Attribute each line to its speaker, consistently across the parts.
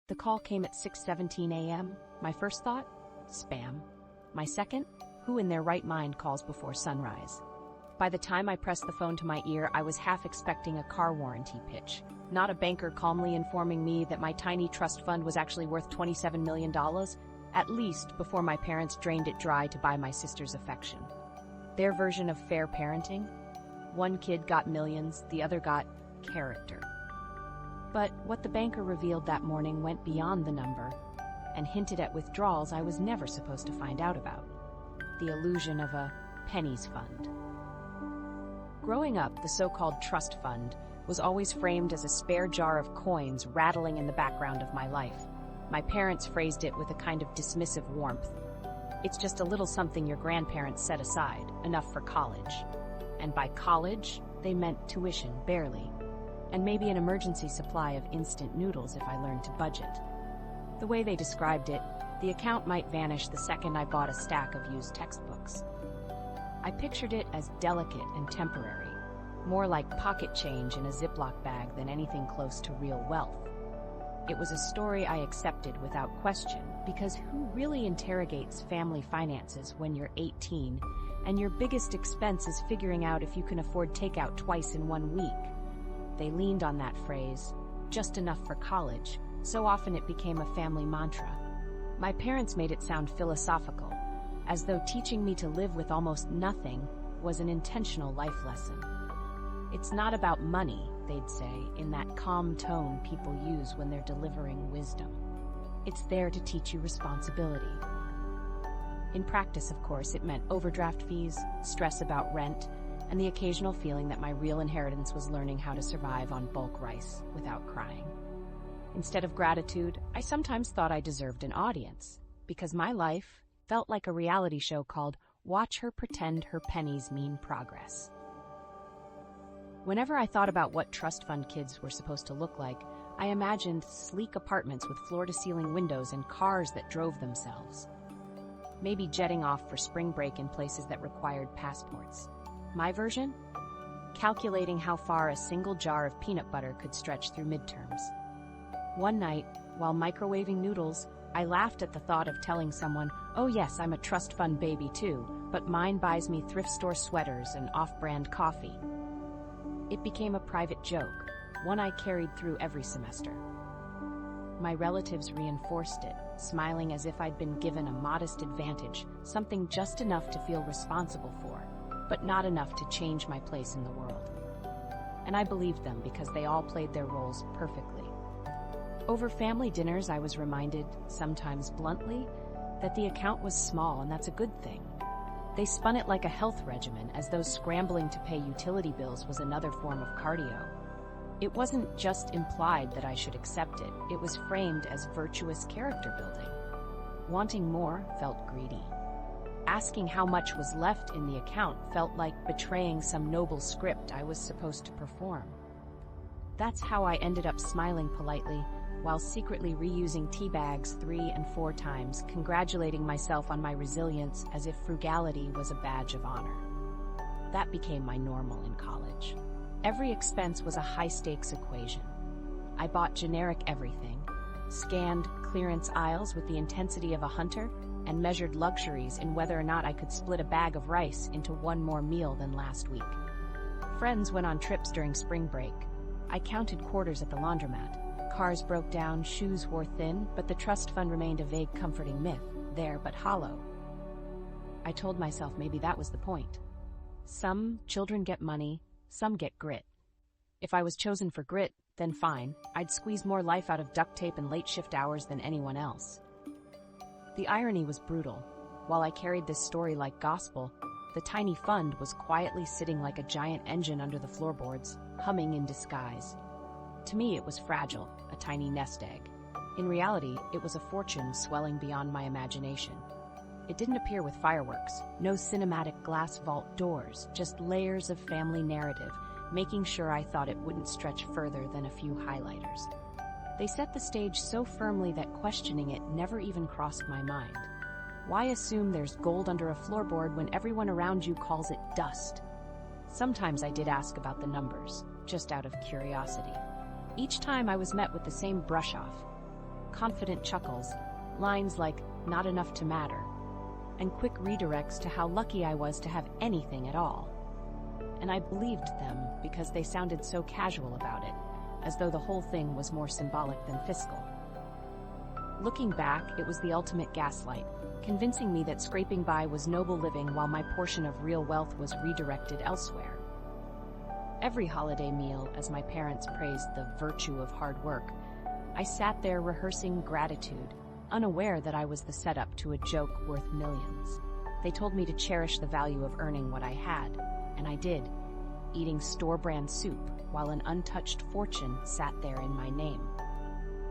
Speaker 1: The call came at 6:17 a.m. My first thought? Spam. My second? Who in their right mind calls before sunrise? By the time I pressed the phone to my ear, I was half expecting a car warranty pitch, not a banker calmly informing me that my tiny trust fund was actually worth $27 million, at least before my parents drained it dry to buy my sister's affection. Their version of fair parenting? One kid got millions, the other got character. But what the banker revealed that morning went beyond the number and hinted at withdrawals I was never supposed to find out about. The illusion of a Pennies fund. Growing up, the so-called trust fund was always framed as a spare jar of coins rattling in the background of my life. My parents phrased it with a kind of dismissive warmth. It's just a little something your grandparents set aside, enough for college. And by college, they meant tuition, barely. And maybe an emergency supply of instant noodles if I learned to budget. The way they described it, the account might vanish the second I bought a stack of used textbooks. I pictured it as delicate and temporary, more like pocket change in a Ziploc bag than anything close to real wealth. It was a story I accepted without question, because who really interrogates family finances when you're 18 and your biggest expense is figuring out if you can afford takeout twice in 1 week? They leaned on that phrase, just enough for college, so often it became a family mantra. My parents made it sound philosophical, as though teaching me to live with almost nothing was an intentional life lesson. It's not about money, they'd say, in that calm tone people use when they're delivering wisdom. It's there to teach you responsibility. In practice, of course, it meant overdraft fees, stress about rent, and the occasional feeling that my real inheritance was learning how to survive on bulk rice without crying. Instead of gratitude, I sometimes thought I deserved an audience, because my life felt like a reality show called Watch Her Pretend Her Pennies Mean Progress. Whenever I thought about what trust fund kids were supposed to look like, I imagined sleek apartments with floor-to-ceiling windows and cars that drove themselves. Maybe jetting off for spring break in places that required passports. My version? Calculating how far a single jar of peanut butter could stretch through midterms. One night, while microwaving noodles, I laughed at the thought of telling someone, "Oh yes, I'm a trust fund baby too, but mine buys me thrift store sweaters and off-brand coffee." It became a private joke, one I carried through every semester. My relatives reinforced it, smiling as if I'd been given a modest advantage, something just enough to feel responsible for, but not enough to change my place in the world. And I believed them because they all played their roles perfectly. Over family dinners, I was reminded, sometimes bluntly, that the account was small, and that's a good thing. They spun it like a health regimen, as though scrambling to pay utility bills was another form of cardio. It wasn't just implied that I should accept it, it was framed as virtuous character building. Wanting more felt greedy. Asking how much was left in the account felt like betraying some noble script I was supposed to perform. That's how I ended up smiling politely, while secretly reusing tea bags 3 and 4 times, congratulating myself on my resilience as if frugality was a badge of honor. That became my normal in college. Every expense was a high-stakes equation. I bought generic everything, scanned clearance aisles with the intensity of a hunter, and measured luxuries in whether or not I could split a bag of rice into one more meal than last week. Friends went on trips during spring break. I counted quarters at the laundromat. Cars broke down, shoes wore thin, but the trust fund remained a vague, comforting myth, there but hollow. I told myself maybe that was the point. Some children get money, some get grit. If I was chosen for grit, then fine, I'd squeeze more life out of duct tape and late shift hours than anyone else. The irony was brutal. While I carried this story like gospel, the tiny fund was quietly sitting like a giant engine under the floorboards, humming in disguise. To me, it was fragile, a tiny nest egg. In reality, it was a fortune swelling beyond my imagination. It didn't appear with fireworks, no cinematic glass vault doors, just layers of family narrative, making sure I thought it wouldn't stretch further than a few highlighters. They set the stage so firmly that questioning it never even crossed my mind. Why assume there's gold under a floorboard when everyone around you calls it dust? Sometimes I did ask about the numbers, just out of curiosity. Each time I was met with the same brush-off. confident chuckles, lines like, "not enough to matter," and quick redirects to how lucky I was to have anything at all. And I believed them because they sounded so casual about it, as though the whole thing was more symbolic than fiscal. Looking back, it was the ultimate gaslight, convincing me that scraping by was noble living while my portion of real wealth was redirected elsewhere. Every holiday meal, as my parents praised the virtue of hard work, I sat there rehearsing gratitude, unaware that I was the setup to a joke worth millions. They told me to cherish the value of earning what I had, and I did, eating store-brand soup while an untouched fortune sat there in my name.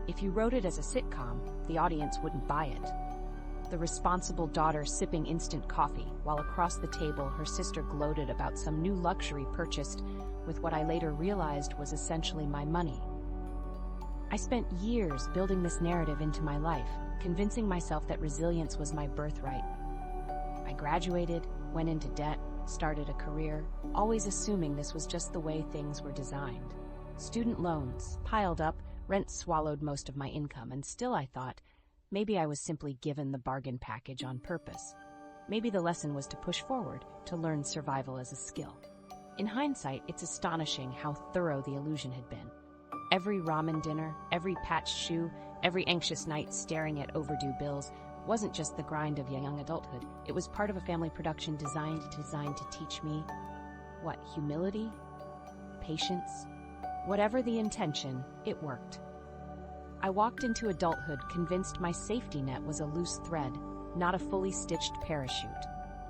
Speaker 1: If you wrote it as a sitcom, the audience wouldn't buy it. The responsible daughter sipping instant coffee, while across the table her sister gloated about some new luxury purchased with what I later realized was essentially my money. I spent years building this narrative into my life, convincing myself that resilience was my birthright. I graduated, went into debt, started a career, always assuming this was just the way things were designed. Student loans piled up, rent swallowed most of my income, and still I thought, maybe I was simply given the bargain package on purpose. Maybe the lesson was to push forward, to learn survival as a skill. In hindsight, it's astonishing how thorough the illusion had been. Every ramen dinner, every patched shoe, every anxious night staring at overdue bills wasn't just the grind of young adulthood. It was part of a family production designed to teach me, what, humility? Patience? Whatever the intention, it worked. I walked into adulthood convinced my safety net was a loose thread, not a fully stitched parachute.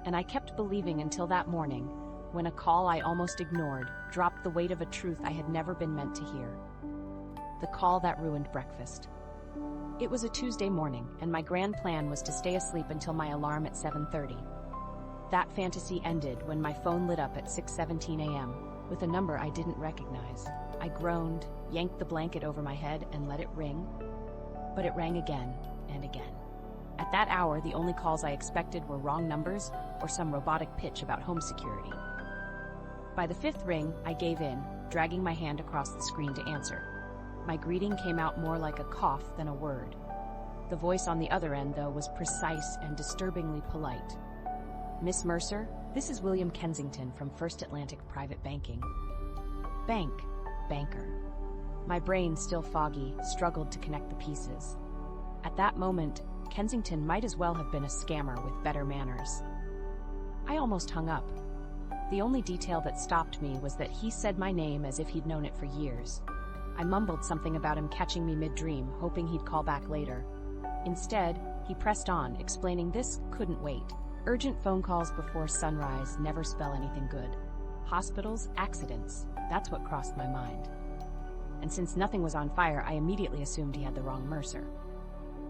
Speaker 1: And I kept believing until that morning, when a call I almost ignored dropped the weight of a truth I had never been meant to hear. The call that ruined breakfast. It was a Tuesday morning, and my grand plan was to stay asleep until my alarm at 7:30. That fantasy ended when my phone lit up at 6:17 a.m. with a number I didn't recognize. I groaned, yanked the blanket over my head, and let it ring. But it rang again and again. At that hour, the only calls I expected were wrong numbers or some robotic pitch about home security. By the fifth ring, I gave in, dragging my hand across the screen to answer. My greeting came out more like a cough than a word. The voice on the other end, though, was precise and disturbingly polite. "Miss Mercer, this is William Kensington from First Atlantic Private Banking." Bank. Banker. My brain, still foggy, struggled to connect the pieces. At that moment, Kensington might as well have been a scammer with better manners. I almost hung up. The only detail that stopped me was that he said my name as if he'd known it for years. I mumbled something about him catching me mid-dream, hoping he'd call back later. Instead, he pressed on, explaining this couldn't wait. Urgent phone calls before sunrise never spell anything good. Hospitals, accidents, that's what crossed my mind. And since nothing was on fire, I immediately assumed he had the wrong Mercer.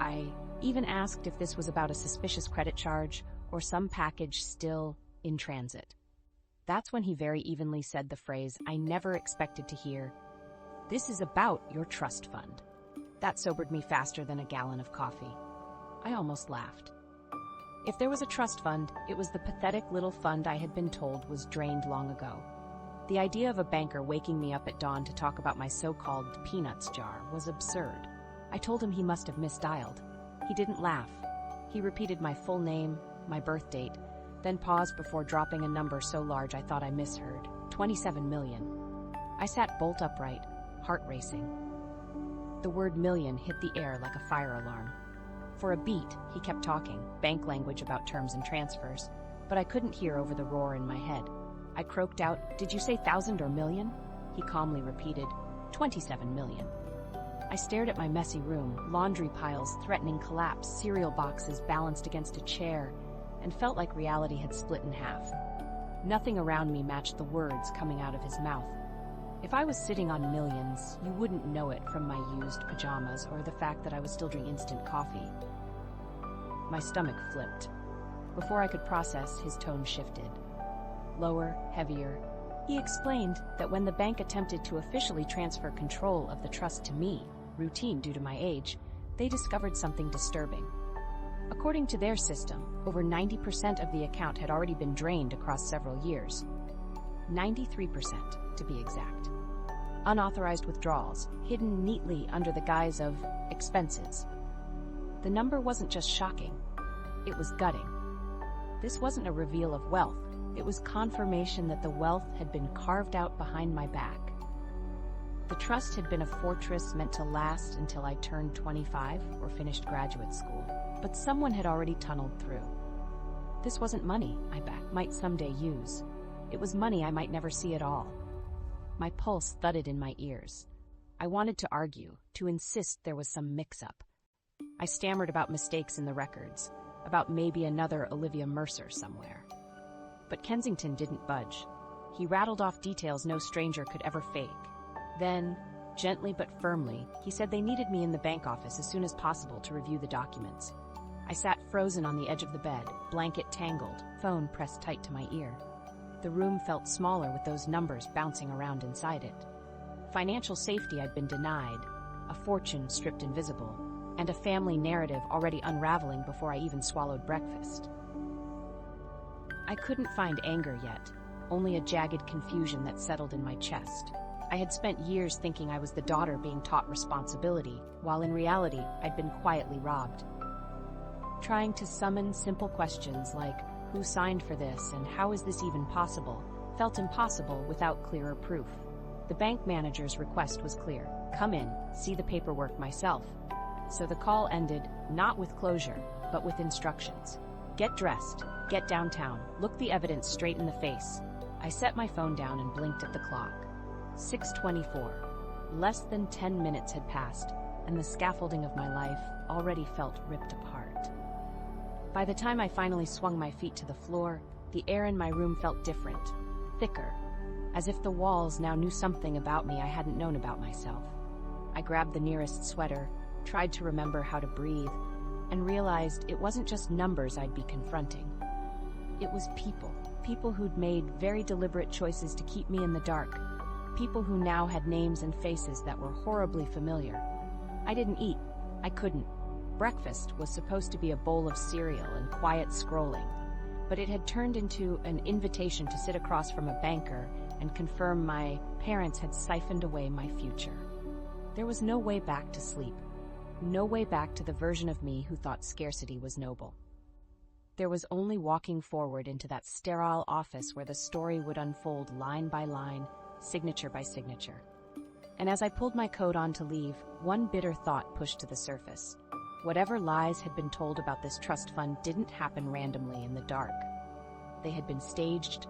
Speaker 1: I even asked if this was about a suspicious credit charge or some package still in transit. That's when he very evenly said the phrase I never expected to hear, "This is about your trust fund." That sobered me faster than a gallon of coffee. I almost laughed. If there was a trust fund, it was the pathetic little fund I had been told was drained long ago. The idea of a banker waking me up at dawn to talk about my so-called peanuts jar was absurd. I told him he must have misdialed. He didn't laugh. He repeated my full name, my birth date, then paused before dropping a number so large I thought I misheard. 27 million. I sat bolt upright, heart racing. The word million hit the air like a fire alarm. For a beat, he kept talking, bank language about terms and transfers, but I couldn't hear over the roar in my head. I croaked out, "Did you say thousand or million?" He calmly repeated, 27 million. I stared at my messy room, laundry piles threatening collapse, cereal boxes balanced against a chair, and felt like reality had split in half. Nothing around me matched the words coming out of his mouth. If I was sitting on millions, you wouldn't know it from my used pajamas or the fact that I was still drinking instant coffee. My stomach flipped. Before I could process, his tone shifted. Lower, heavier. He explained that when the bank attempted to officially transfer control of the trust to me, routine due to my age, they discovered something disturbing. According to their system, over 90% of the account had already been drained across several years. 93%, to be exact. unauthorized withdrawals, hidden neatly under the guise of expenses. The number wasn't just shocking, it was gutting. This wasn't a reveal of wealth, it was confirmation that the wealth had been carved out behind my back. The trust had been a fortress meant to last until I turned 25 or finished graduate school, but someone had already tunneled through. This wasn't money I might someday use. It was money I might never see at all. My pulse thudded in my ears. I wanted to argue, to insist there was some mix-up. I stammered about mistakes in the records, about maybe another Olivia Mercer somewhere. But Kensington didn't budge. He rattled off details no stranger could ever fake. Then, gently but firmly, he said they needed me in the bank office as soon as possible to review the documents. I sat frozen on the edge of the bed, blanket tangled, phone pressed tight to my ear. The room felt smaller with those numbers bouncing around inside it. Financial safety I'd been denied, a fortune stripped invisible, and a family narrative already unraveling before I even swallowed breakfast. I couldn't find anger yet, only a jagged confusion that settled in my chest. I had spent years thinking I was the daughter being taught responsibility, while in reality I'd been quietly robbed. Trying to summon simple questions like, who signed for this and how is this even possible, felt impossible without clearer proof. The bank manager's request was clear: come in, see the paperwork myself. So the call ended, not with closure, but with instructions. Get dressed, get downtown, look the evidence straight in the face. I set my phone down and blinked at the clock. 6:24. Less than 10 minutes had passed, and the scaffolding of my life already felt ripped apart. By the time I finally swung my feet to the floor, the air in my room felt different, thicker, as if the walls now knew something about me I hadn't known about myself. I grabbed the nearest sweater, tried to remember how to breathe, and realized it wasn't just numbers I'd be confronting. It was people who'd made very deliberate choices to keep me in the dark, people who now had names and faces that were horribly familiar. I didn't eat. I couldn't. Breakfast was supposed to be a bowl of cereal and quiet scrolling, but it had turned into an invitation to sit across from a banker and confirm my parents had siphoned away my future. There was no way back to sleep, no way back to the version of me who thought scarcity was noble. There was only walking forward into that sterile office where the story would unfold line by line, signature by signature. And as I pulled my coat on to leave, one bitter thought pushed to the surface. Whatever lies had been told about this trust fund didn't happen randomly in the dark. They had been staged,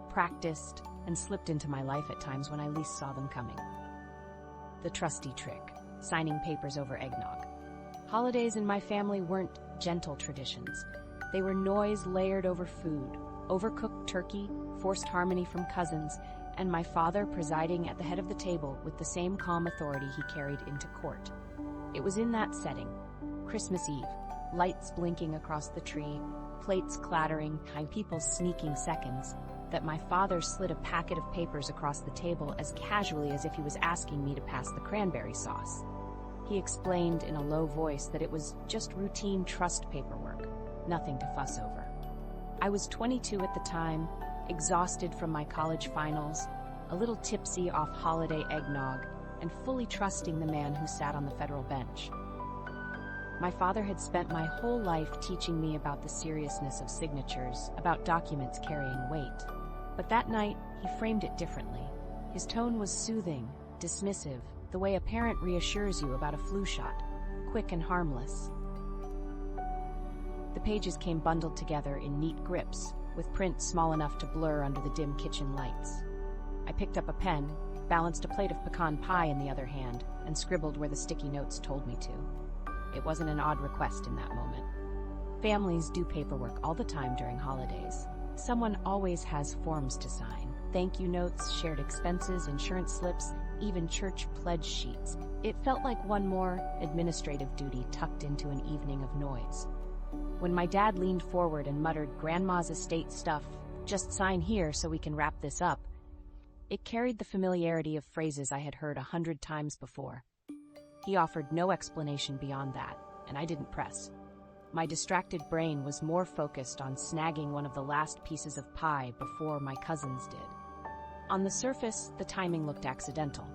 Speaker 1: practiced, and slipped into my life at times when I least saw them coming. The trusty trick, signing papers over eggnog. Holidays in my family weren't gentle traditions. They were noise layered over food, overcooked turkey, forced harmony from cousins, and my father presiding at the head of the table with the same calm authority he carried into court. It was in that setting, Christmas Eve, lights blinking across the tree, plates clattering, people sneaking seconds, that my father slid a packet of papers across the table as casually as if he was asking me to pass the cranberry sauce. He explained in a low voice that it was just routine trust paperwork, nothing to fuss over. I was 22 at the time, exhausted from my college finals, a little tipsy off holiday eggnog, and fully trusting the man who sat on the federal bench. My father had spent my whole life teaching me about the seriousness of signatures, about documents carrying weight. But that night, he framed it differently. His tone was soothing, dismissive, the way a parent reassures you about a flu shot, quick and harmless. The pages came bundled together in neat grips, with print small enough to blur under the dim kitchen lights. I picked up a pen, balanced a plate of pecan pie in the other hand, and scribbled where the sticky notes told me to. It wasn't an odd request in that moment. Families do paperwork all the time during holidays. Someone always has forms to sign. Thank you notes, shared expenses, insurance slips, even church pledge sheets. It felt like one more administrative duty tucked into an evening of noise. When my dad leaned forward and muttered, "Grandma's estate stuff, just sign here so we can wrap this up," it carried the familiarity of phrases I had heard 100 times before. He offered no explanation beyond that, and I didn't press. My distracted brain was more focused on snagging one of the last pieces of pie before my cousins did. On the surface, the timing looked accidental.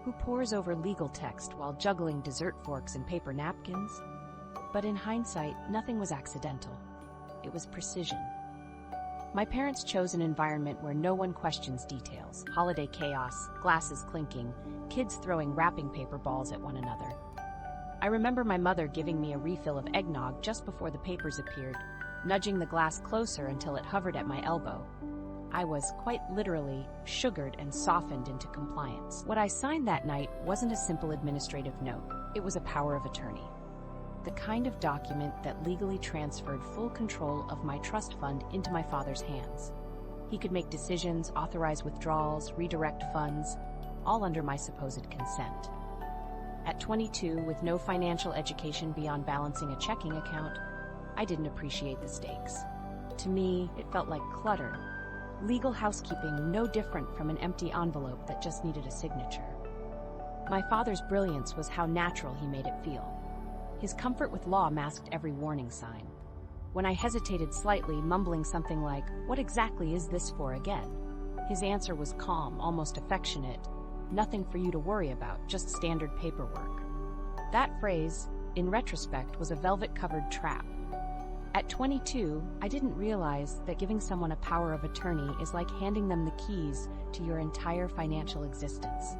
Speaker 1: Who pores over legal text while juggling dessert forks and paper napkins? But in hindsight, nothing was accidental. It was precision. My parents chose an environment where no one questions details: holiday chaos, glasses clinking, kids throwing wrapping paper balls at one another. I remember my mother giving me a refill of eggnog just before the papers appeared, nudging the glass closer until it hovered at my elbow. I was, quite literally, sugared and softened into compliance. What I signed that night wasn't a simple administrative note. It was a power of attorney. The kind of document that legally transferred full control of my trust fund into my father's hands. He could make decisions, authorize withdrawals, redirect funds, all under my supposed consent. At 22, with no financial education beyond balancing a checking account, I didn't appreciate the stakes. To me, it felt like clutter. Legal housekeeping no different from an empty envelope that just needed a signature. My father's brilliance was how natural he made it feel. His comfort with law masked every warning sign. When I hesitated slightly, mumbling something like, "What exactly is this for again?" his answer was calm, almost affectionate. "Nothing for you to worry about, just standard paperwork." That phrase, in retrospect, was a velvet-covered trap. At 22, I didn't realize that giving someone a power of attorney is like handing them the keys to your entire financial existence.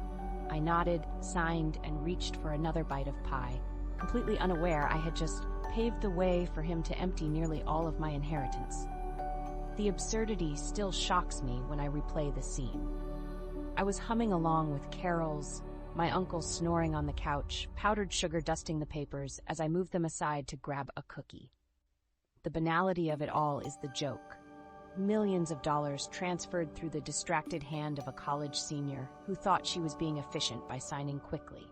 Speaker 1: I nodded, signed, and reached for another bite of pie, completely unaware I had just paved the way for him to empty nearly all of my inheritance. The absurdity still shocks me when I replay the scene. I was humming along with carols, my uncle snoring on the couch, powdered sugar dusting the papers as I moved them aside to grab a cookie. The banality of it all is the joke. Millions of dollars transferred through the distracted hand of a college senior who thought she was being efficient by signing quickly.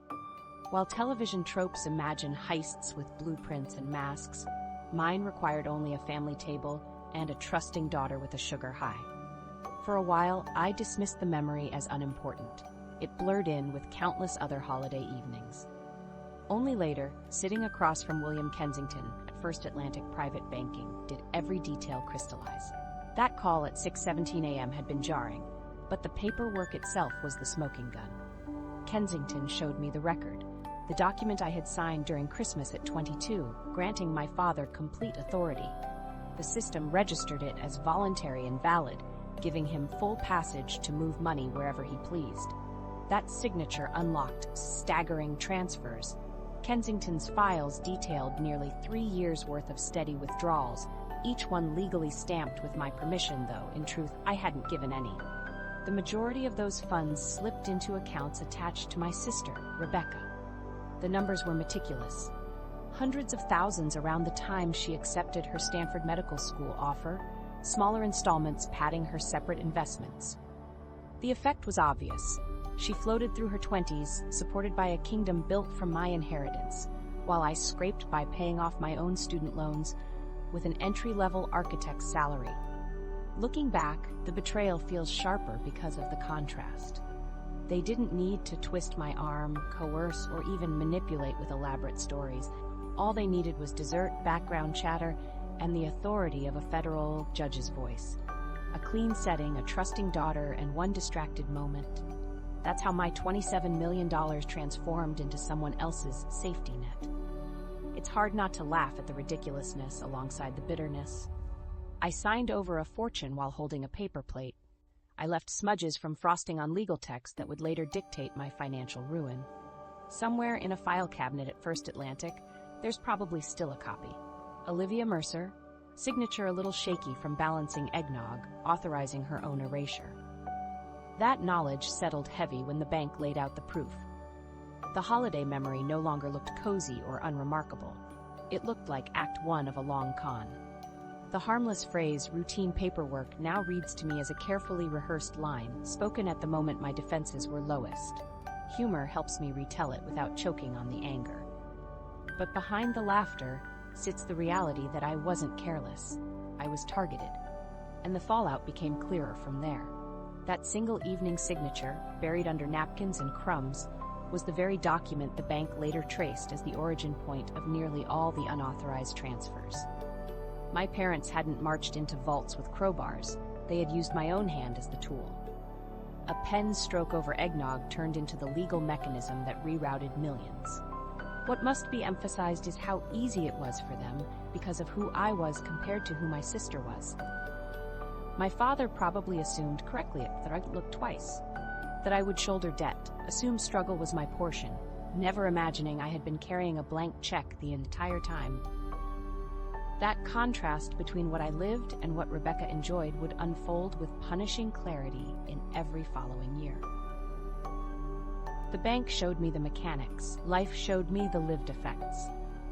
Speaker 1: While television tropes imagine heists with blueprints and masks, mine required only a family table and a trusting daughter with a sugar high. For a while, I dismissed the memory as unimportant. It blurred in with countless other holiday evenings. Only later, sitting across from William Kensington at First Atlantic Private Banking, did every detail crystallize. That call at 6:17 a.m. had been jarring, but the paperwork itself was the smoking gun. Kensington showed me the record, the document I had signed during Christmas at 22, granting my father complete authority. The system registered it as voluntary and valid, giving him full passage to move money wherever he pleased. That signature unlocked staggering transfers. Kensington's files detailed nearly 3 years' worth of steady withdrawals, each one legally stamped with my permission, though, in truth, I hadn't given any. The majority of those funds slipped into accounts attached to my sister, Rebecca. The numbers were meticulous. Hundreds of thousands around the time she accepted her Stanford medical school offer, smaller installments padding her separate investments. The effect was obvious. She floated through her 20s, supported by a kingdom built from my inheritance, while I scraped by paying off my own student loans with an entry-level architect's salary. Looking back, the betrayal feels sharper because of the contrast. They didn't need to twist my arm, coerce, or even manipulate with elaborate stories. All they needed was dessert, background chatter, and the authority of a federal judge's voice. A clean setting, a trusting daughter, and one distracted moment. That's how my $27 million transformed into someone else's safety net. It's hard not to laugh at the ridiculousness alongside the bitterness. I signed over a fortune while holding a paper plate. I left smudges from frosting on legal text that would later dictate my financial ruin. Somewhere in a file cabinet at First Atlantic, there's probably still a copy. Olivia Mercer, signature a little shaky from balancing eggnog, authorizing her own erasure. That knowledge settled heavy when the bank laid out the proof. The holiday memory no longer looked cozy or unremarkable. It looked like Act 1 of a long con. The harmless phrase, routine paperwork, now reads to me as a carefully rehearsed line, spoken at the moment my defenses were lowest. Humor helps me retell it without choking on the anger. But behind the laughter sits the reality that I wasn't careless. I was targeted. And the fallout became clearer from there. That single evening signature, buried under napkins and crumbs, was the very document the bank later traced as the origin point of nearly all the unauthorized transfers. My parents hadn't marched into vaults with crowbars. They had used my own hand as the tool. A pen stroke over eggnog turned into the legal mechanism that rerouted millions. What must be emphasized is how easy it was for them because of who I was compared to who my sister was. My father probably assumed correctly that I'd look twice, that I would shoulder debt, assume struggle was my portion, never imagining I had been carrying a blank check the entire time. That contrast between what I lived and what Rebecca enjoyed would unfold with punishing clarity in every following year. The bank showed me the mechanics, life showed me the lived effects,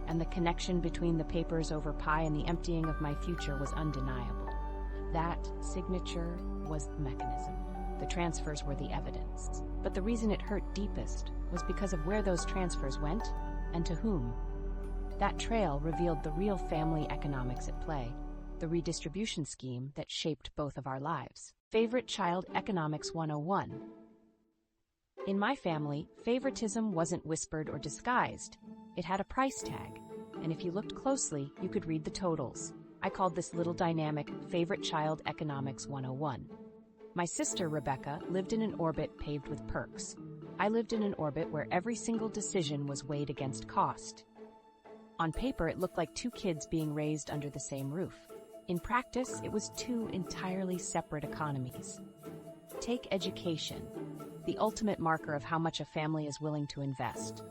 Speaker 1: and the connection between the papers over pie and the emptying of my future was undeniable. That signature was the mechanism. The transfers were the evidence. But the reason it hurt deepest was because of where those transfers went and to whom. That trail revealed the real family economics at play, the redistribution scheme that shaped both of our lives. Favorite Child Economics 101. In my family, favoritism wasn't whispered or disguised. It had a price tag, and if you looked closely, you could read the totals. I called this little dynamic Favorite Child Economics 101. My sister, Rebecca, lived in an orbit paved with perks. I lived in an orbit where every single decision was weighed against cost. On paper, it looked like two kids being raised under the same roof. In practice, it was two entirely separate economies. Take education, the ultimate marker of how much a family is willing to invest.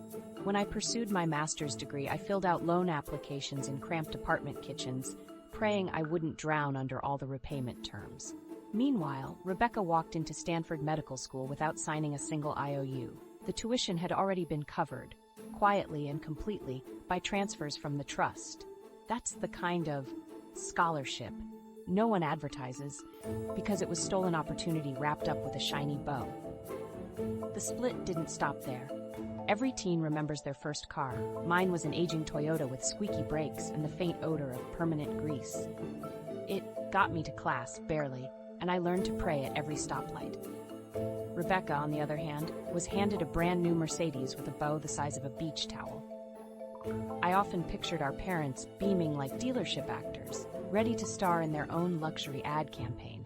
Speaker 1: When I pursued my master's degree, I filled out loan applications in cramped apartment kitchens, praying I wouldn't drown under all the repayment terms. Meanwhile, Rebecca walked into Stanford Medical School without signing a single IOU. The tuition had already been covered, quietly and completely, by transfers from the trust. That's the kind of scholarship no one advertises, because it was stolen opportunity wrapped up with a shiny bow. The split didn't stop there. Every teen remembers their first car. Mine was an aging Toyota with squeaky brakes and the faint odor of permanent grease. It got me to class, barely, and I learned to pray at every stoplight. Rebecca, on the other hand, was handed a brand new Mercedes with a bow the size of a beach towel. I often pictured our parents beaming like dealership actors, ready to star in their own luxury ad campaign.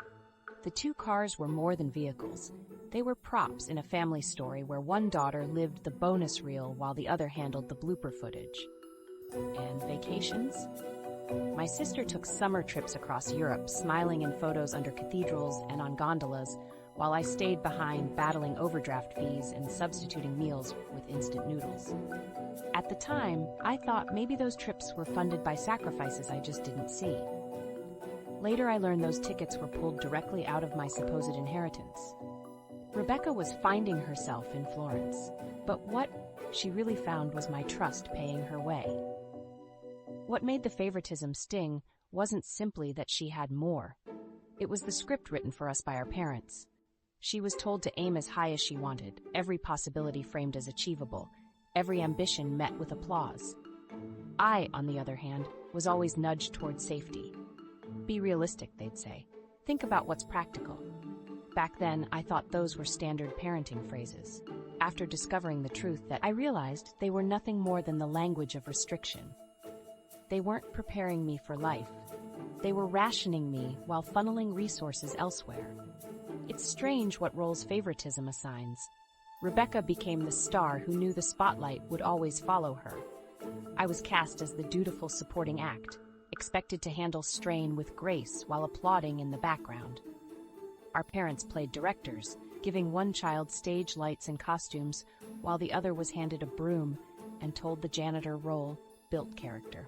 Speaker 1: The two cars were more than vehicles. They were props in a family story where one daughter lived the bonus reel while the other handled the blooper footage. And vacations? My sister took summer trips across Europe, smiling in photos under cathedrals and on gondolas, while I stayed behind battling overdraft fees and substituting meals with instant noodles. At the time, I thought maybe those trips were funded by sacrifices I just didn't see. Later, I learned those tickets were pulled directly out of my supposed inheritance. Rebecca was finding herself in Florence, but what she really found was my trust paying her way. What made the favoritism sting wasn't simply that she had more. It was the script written for us by our parents. She was told to aim as high as she wanted, every possibility framed as achievable, every ambition met with applause. I, on the other hand, was always nudged toward safety. Be realistic, they'd say. Think about what's practical. Back then, I thought those were standard parenting phrases. After discovering the truth, I realized they were nothing more than the language of restriction. They weren't preparing me for life. They were rationing me while funneling resources elsewhere. It's strange what roles favoritism assigns. Rebecca became the star who knew the spotlight would always follow her. I was cast as the dutiful supporting act, expected to handle strain with grace while applauding in the background. Our parents played directors, giving one child stage lights and costumes, while the other was handed a broom and told the janitor role built character.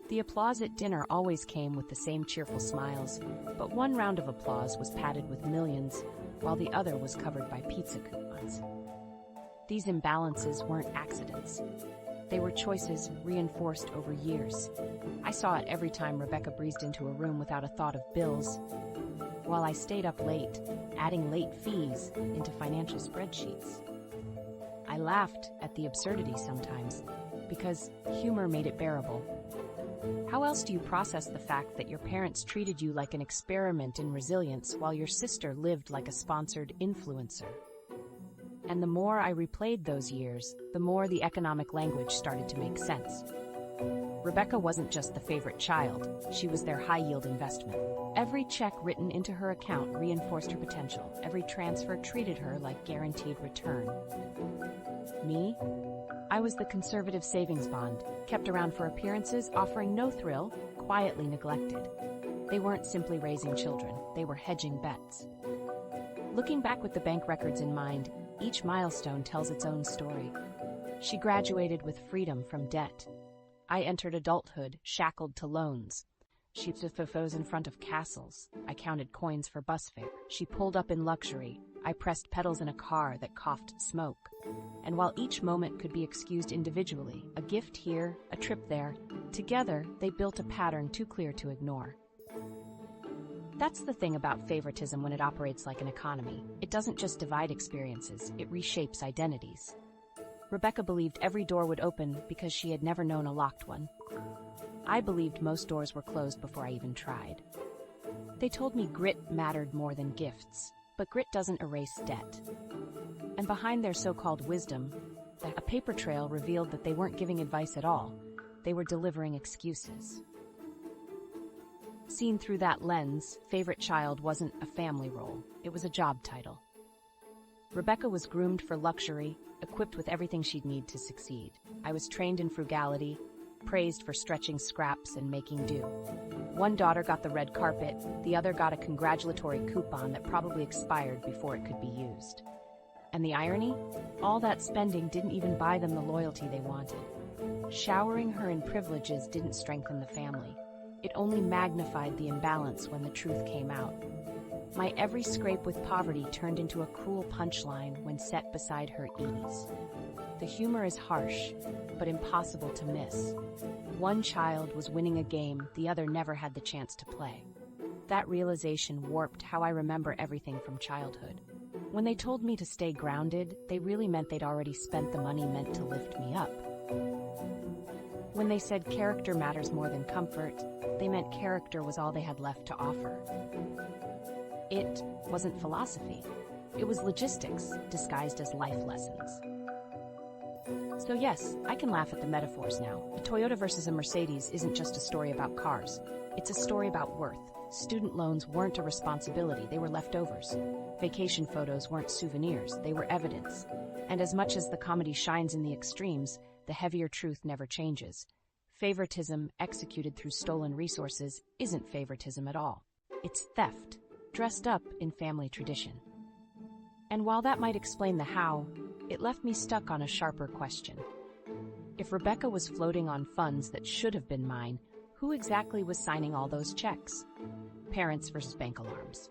Speaker 1: The applause at dinner always came with the same cheerful smiles, but one round of applause was padded with millions, while the other was covered by pizza coupons. These imbalances weren't accidents. They were choices reinforced over years. I saw it every time Rebecca breezed into a room without a thought of bills, while I stayed up late, adding late fees into financial spreadsheets. I laughed at the absurdity sometimes, because humor made it bearable. How else do you process the fact that your parents treated you like an experiment in resilience while your sister lived like a sponsored influencer? And the more I replayed those years, the more the economic language started to make sense. Rebecca wasn't just the favorite child, she was their high-yield investment. Every check written into her account reinforced her potential. Every transfer treated her like guaranteed return. Me? I was the conservative savings bond, kept around for appearances, offering no thrill, quietly neglected. They weren't simply raising children, they were hedging bets. Looking back with the bank records in mind, each milestone tells its own story. She graduated with freedom from debt. I entered adulthood, shackled to loans. She took photos in front of castles. I counted coins for bus fare. She pulled up in luxury. I pressed pedals in a car that coughed smoke. And while each moment could be excused individually, a gift here, a trip there, together they built a pattern too clear to ignore. That's the thing about favoritism when it operates like an economy. It doesn't just divide experiences, it reshapes identities. Rebecca believed every door would open because she had never known a locked one. I believed most doors were closed before I even tried. They told me grit mattered more than gifts, but grit doesn't erase debt. And behind their so-called wisdom, a paper trail revealed that they weren't giving advice at all. They were delivering excuses. Seen through that lens, favorite child wasn't a family role, it was a job title. Rebecca was groomed for luxury, equipped with everything she'd need to succeed. I was trained in frugality, praised for stretching scraps and making do. One daughter got the red carpet, the other got a congratulatory coupon that probably expired before it could be used. And the irony? All that spending didn't even buy them the loyalty they wanted. Showering her in privileges didn't strengthen the family. It only magnified the imbalance when the truth came out. My every scrape with poverty turned into a cruel punchline when set beside her ease. The humor is harsh, but impossible to miss. One child was winning a game the other never had the chance to play. That realization warped how I remember everything from childhood. When they told me to stay grounded, they really meant they'd already spent the money meant to lift me up. When they said character matters more than comfort, they meant character was all they had left to offer. It wasn't philosophy. It was logistics, disguised as life lessons. So yes, I can laugh at the metaphors now. A Toyota versus a Mercedes isn't just a story about cars. It's a story about worth. Student loans weren't a responsibility, they were leftovers. Vacation photos weren't souvenirs, they were evidence. And as much as the comedy shines in the extremes, the heavier truth never changes. Favoritism, executed through stolen resources, isn't favoritism at all. It's theft, dressed up in family tradition. And while that might explain the how, it left me stuck on a sharper question. If Rebecca was floating on funds that should have been mine, who exactly was signing all those checks? Parents versus bank alarms.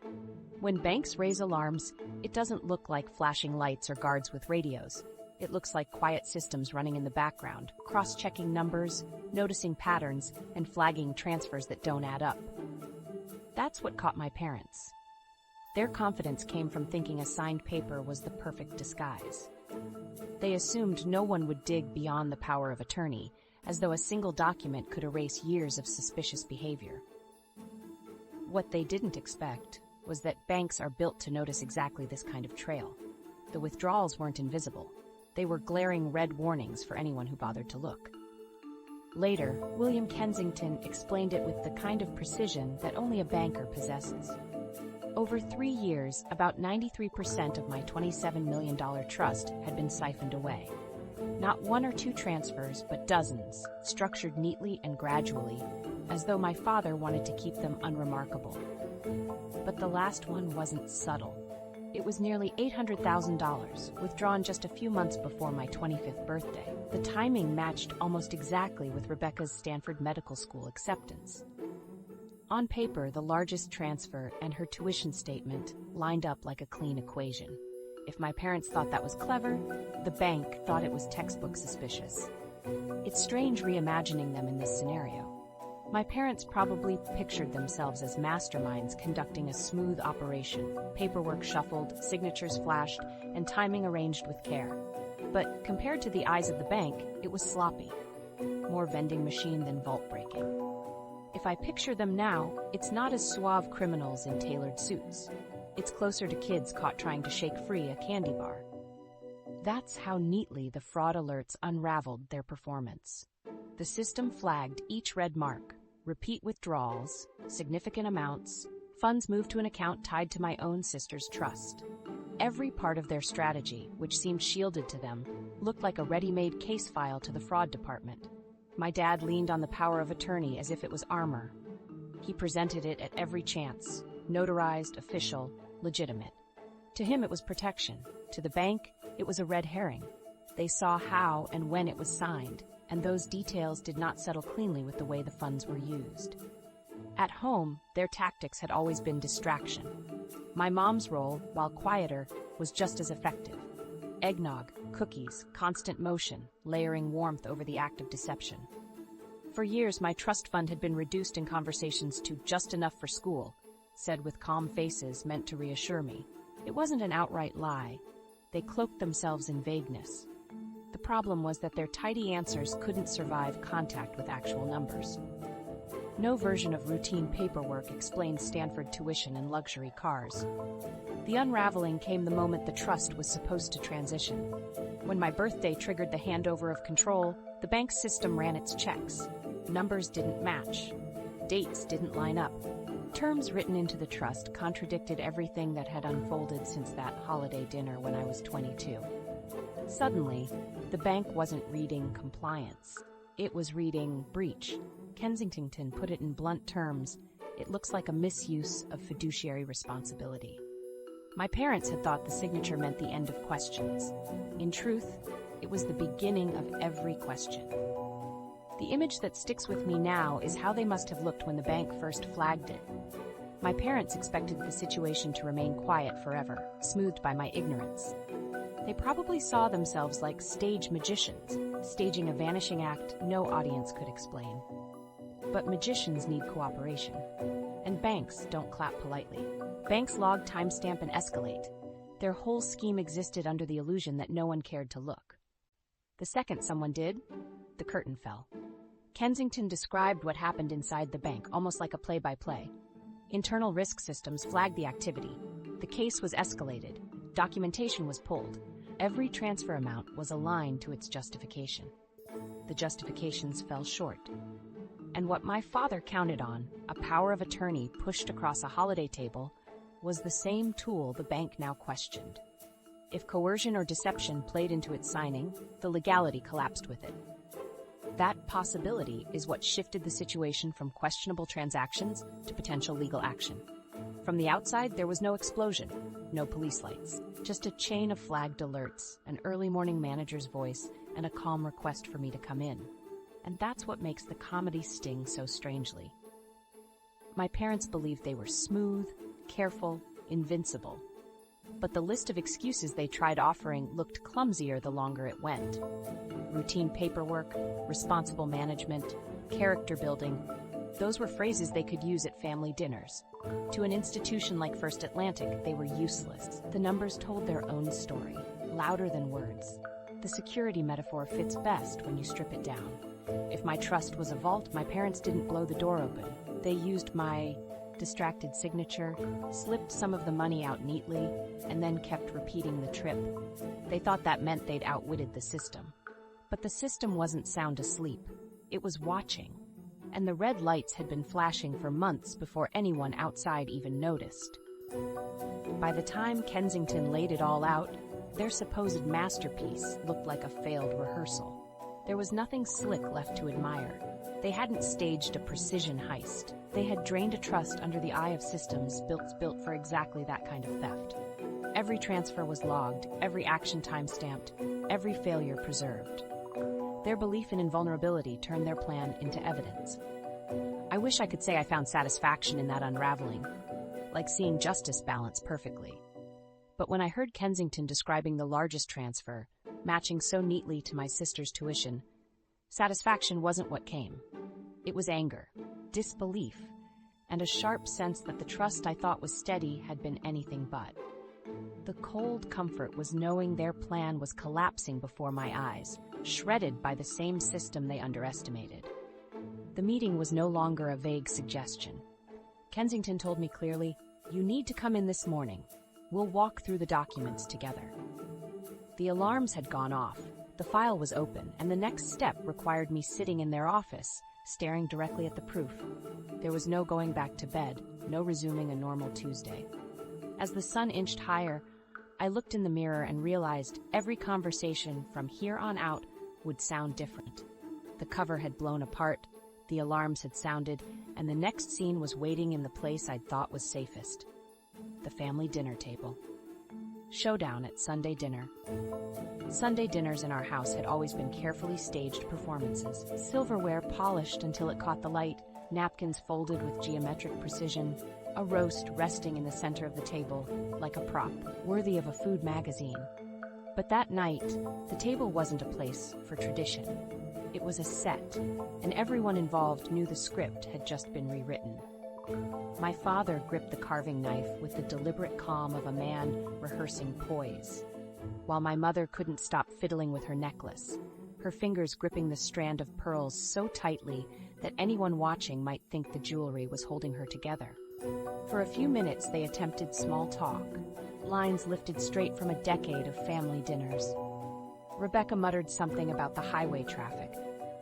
Speaker 1: When banks raise alarms, it doesn't look like flashing lights or guards with radios. It looks like quiet systems running in the background, cross-checking numbers, noticing patterns, and flagging transfers that don't add up. That's what caught my parents. Their confidence came from thinking a signed paper was the perfect disguise. They assumed no one would dig beyond the power of attorney, as though a single document could erase years of suspicious behavior. What they didn't expect was that banks are built to notice exactly this kind of trail. The withdrawals weren't invisible. They were glaring red warnings for anyone who bothered to look. Later, William Kensington explained it with the kind of precision that only a banker possesses. Over 3 years, about 93% of my $27 million trust had been siphoned away. Not one or two transfers, but dozens, structured neatly and gradually, as though my father wanted to keep them unremarkable. But the last one wasn't subtle. It was nearly $800,000, withdrawn just a few months before my 25th birthday. The timing matched almost exactly with Rebecca's Stanford medical school acceptance. On paper, the largest transfer and her tuition statement lined up like a clean equation. If my parents thought that was clever, the bank thought it was textbook suspicious. It's strange reimagining them in this scenario. My parents probably pictured themselves as masterminds conducting a smooth operation, paperwork shuffled, signatures flashed, and timing arranged with care. But compared to the eyes of the bank, it was sloppy. More vending machine than vault breaking. If I picture them now, it's not as suave criminals in tailored suits. It's closer to kids caught trying to shake free a candy bar. That's how neatly the fraud alerts unraveled their performance. The system flagged each red mark: repeat withdrawals, significant amounts, funds moved to an account tied to my own sister's trust. Every part of their strategy, which seemed shielded to them, looked like a ready-made case file to the fraud department. My dad leaned on the power of attorney as if it was armor. He presented it at every chance: notarized, official, legitimate. To him it was protection. To the bank, it was a red herring. They saw how and when it was signed, and those details did not settle cleanly with the way the funds were used. At home, their tactics had always been distraction. My mom's role, while quieter, was just as effective. Eggnog, cookies, constant motion, layering warmth over the act of deception. For years, my trust fund had been reduced in conversations to just enough for school, said with calm faces meant to reassure me. It wasn't an outright lie. They cloaked themselves in vagueness. The problem was that their tidy answers couldn't survive contact with actual numbers. No version of routine paperwork explained Stanford tuition and luxury cars. The unraveling came the moment the trust was supposed to transition. When my birthday triggered the handover of control, the bank system ran its checks. Numbers didn't match. Dates didn't line up. Terms written into the trust contradicted everything that had unfolded since that holiday dinner when I was 22. Suddenly, the bank wasn't reading compliance. It was reading breach. Kensington put it in blunt terms: it looks like a misuse of fiduciary responsibility. My parents had thought the signature meant the end of questions. In truth, it was the beginning of every question. The image that sticks with me now is how they must have looked when the bank first flagged it. My parents expected the situation to remain quiet forever, smoothed by my ignorance. They probably saw themselves like stage magicians, staging a vanishing act no audience could explain. But magicians need cooperation. And banks don't clap politely. Banks log, timestamp, and escalate. Their whole scheme existed under the illusion that no one cared to look. The second someone did, the curtain fell. Kensington described what happened inside the bank, almost like a play-by-play. Internal risk systems flagged the activity. The case was escalated. Documentation was pulled. Every transfer amount was aligned to its justification. The justifications fell short. And what my father counted on, a power of attorney pushed across a holiday table, was the same tool the bank now questioned. If coercion or deception played into its signing, the legality collapsed with it. That possibility is what shifted the situation from questionable transactions to potential legal action. From the outside, there was no explosion, no police lights, just a chain of flagged alerts, an early morning manager's voice, and a calm request for me to come in. And that's what makes the comedy sting so strangely. My parents believed they were smooth, careful, invincible. But the list of excuses they tried offering looked clumsier the longer it went. Routine paperwork, responsible management, character building, those were phrases they could use at family dinners. To an institution like First Atlantic, they were useless. The numbers told their own story, louder than words. The security metaphor fits best when you strip it down. If my trust was a vault, my parents didn't blow the door open. They used my distracted signature, slipped some of the money out neatly, and then kept repeating the trip. They thought that meant they'd outwitted the system. But the system wasn't sound asleep. It was watching. And the red lights had been flashing for months before anyone outside even noticed. By the time Kensington laid it all out, their supposed masterpiece looked like a failed rehearsal. There was nothing slick left to admire. They hadn't staged a precision heist. They had drained a trust under the eye of systems built for exactly that kind of theft. Every transfer was logged, every action time-stamped, every failure preserved. Their belief in invulnerability turned their plan into evidence. I wish I could say I found satisfaction in that unraveling, like seeing justice balance perfectly. But when I heard Kensington describing the largest transfer, matching so neatly to my sister's tuition, satisfaction wasn't what came. It was anger, disbelief, and a sharp sense that the trust I thought was steady had been anything but. The cold comfort was knowing their plan was collapsing before my eyes, shredded by the same system they underestimated. The meeting was no longer a vague suggestion. Kensington told me clearly, "You need to come in this morning. We'll walk through the documents together." The alarms had gone off, The file was open, and the next step required me sitting in their office, staring directly at the proof. There was no going back to bed, no resuming a normal Tuesday. As the sun inched higher, I looked in the mirror and realized every conversation from here on out would sound different. The cover had blown apart, the alarms had sounded, and the next scene was waiting in the place I'd thought was safest. The family dinner table. Showdown at Sunday dinner. Sunday dinners in our house had always been carefully staged performances. Silverware polished until it caught the light, napkins folded with geometric precision, a roast resting in the center of the table, like a prop, worthy of a food magazine. But that night, the table wasn't a place for tradition. It was a set, and everyone involved knew the script had just been rewritten. My father gripped the carving knife with the deliberate calm of a man rehearsing poise, while my mother couldn't stop fiddling with her necklace, her fingers gripping the strand of pearls so tightly that anyone watching might think the jewelry was holding her together. For a few minutes they attempted small talk, lines lifted straight from a decade of family dinners. Rebecca muttered something about the highway traffic.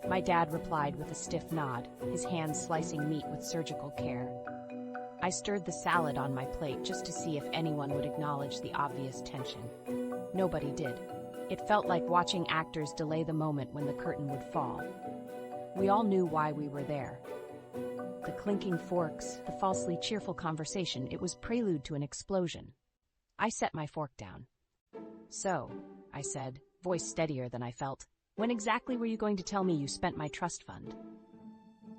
Speaker 1: My dad replied with a stiff nod, his hands slicing meat with surgical care. I stirred the salad on my plate just to see if anyone would acknowledge the obvious tension. Nobody did. It felt like watching actors delay the moment when the curtain would fall. We all knew why we were there. The clinking forks, the falsely cheerful conversation, it was prelude to an explosion. I set my fork down. "So," I said, voice steadier than I felt, "when exactly were you going to tell me you spent my trust fund?"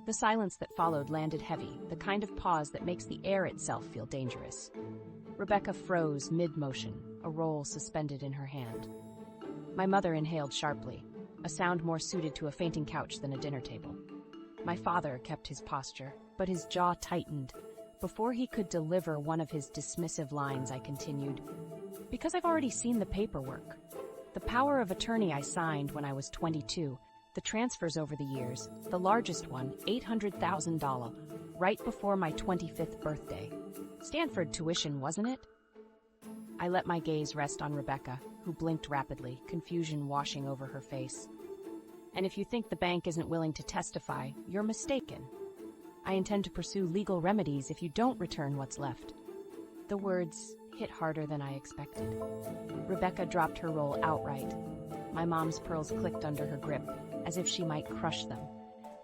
Speaker 1: The silence that followed landed heavy, the kind of pause that makes the air itself feel dangerous. Rebecca froze mid-motion, a roll suspended in her hand. My mother inhaled sharply, a sound more suited to a fainting couch than a dinner table. My father kept his posture, but his jaw tightened. Before he could deliver one of his dismissive lines, I continued, "Because I've already seen the paperwork. The power of attorney I signed when I was 22, the transfers over the years, the largest one, $800,000, right before my 25th birthday. Stanford tuition, wasn't it?" I let my gaze rest on Rebecca, who blinked rapidly, confusion washing over her face. "And if you think the bank isn't willing to testify, you're mistaken. I intend to pursue legal remedies if you don't return what's left." The words hit harder than I expected. Rebecca dropped her roll outright. My mom's pearls clicked under her grip, as if she might crush them,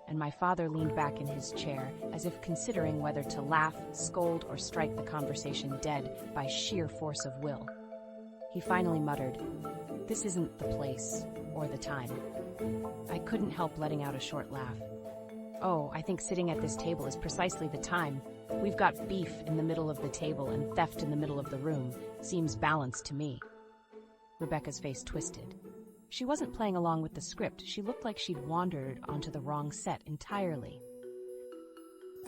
Speaker 1: and my father leaned back in his chair, as if considering whether to laugh, scold, or strike the conversation dead by sheer force of will. He finally muttered, "This isn't the place, or the time." I couldn't help letting out a short laugh. "Oh, I think sitting at this table is precisely the time. We've got beef in the middle of the table and theft in the middle of the room. Seems balanced to me." Rebecca's face twisted. She wasn't playing along with the script. She looked like she'd wandered onto the wrong set entirely.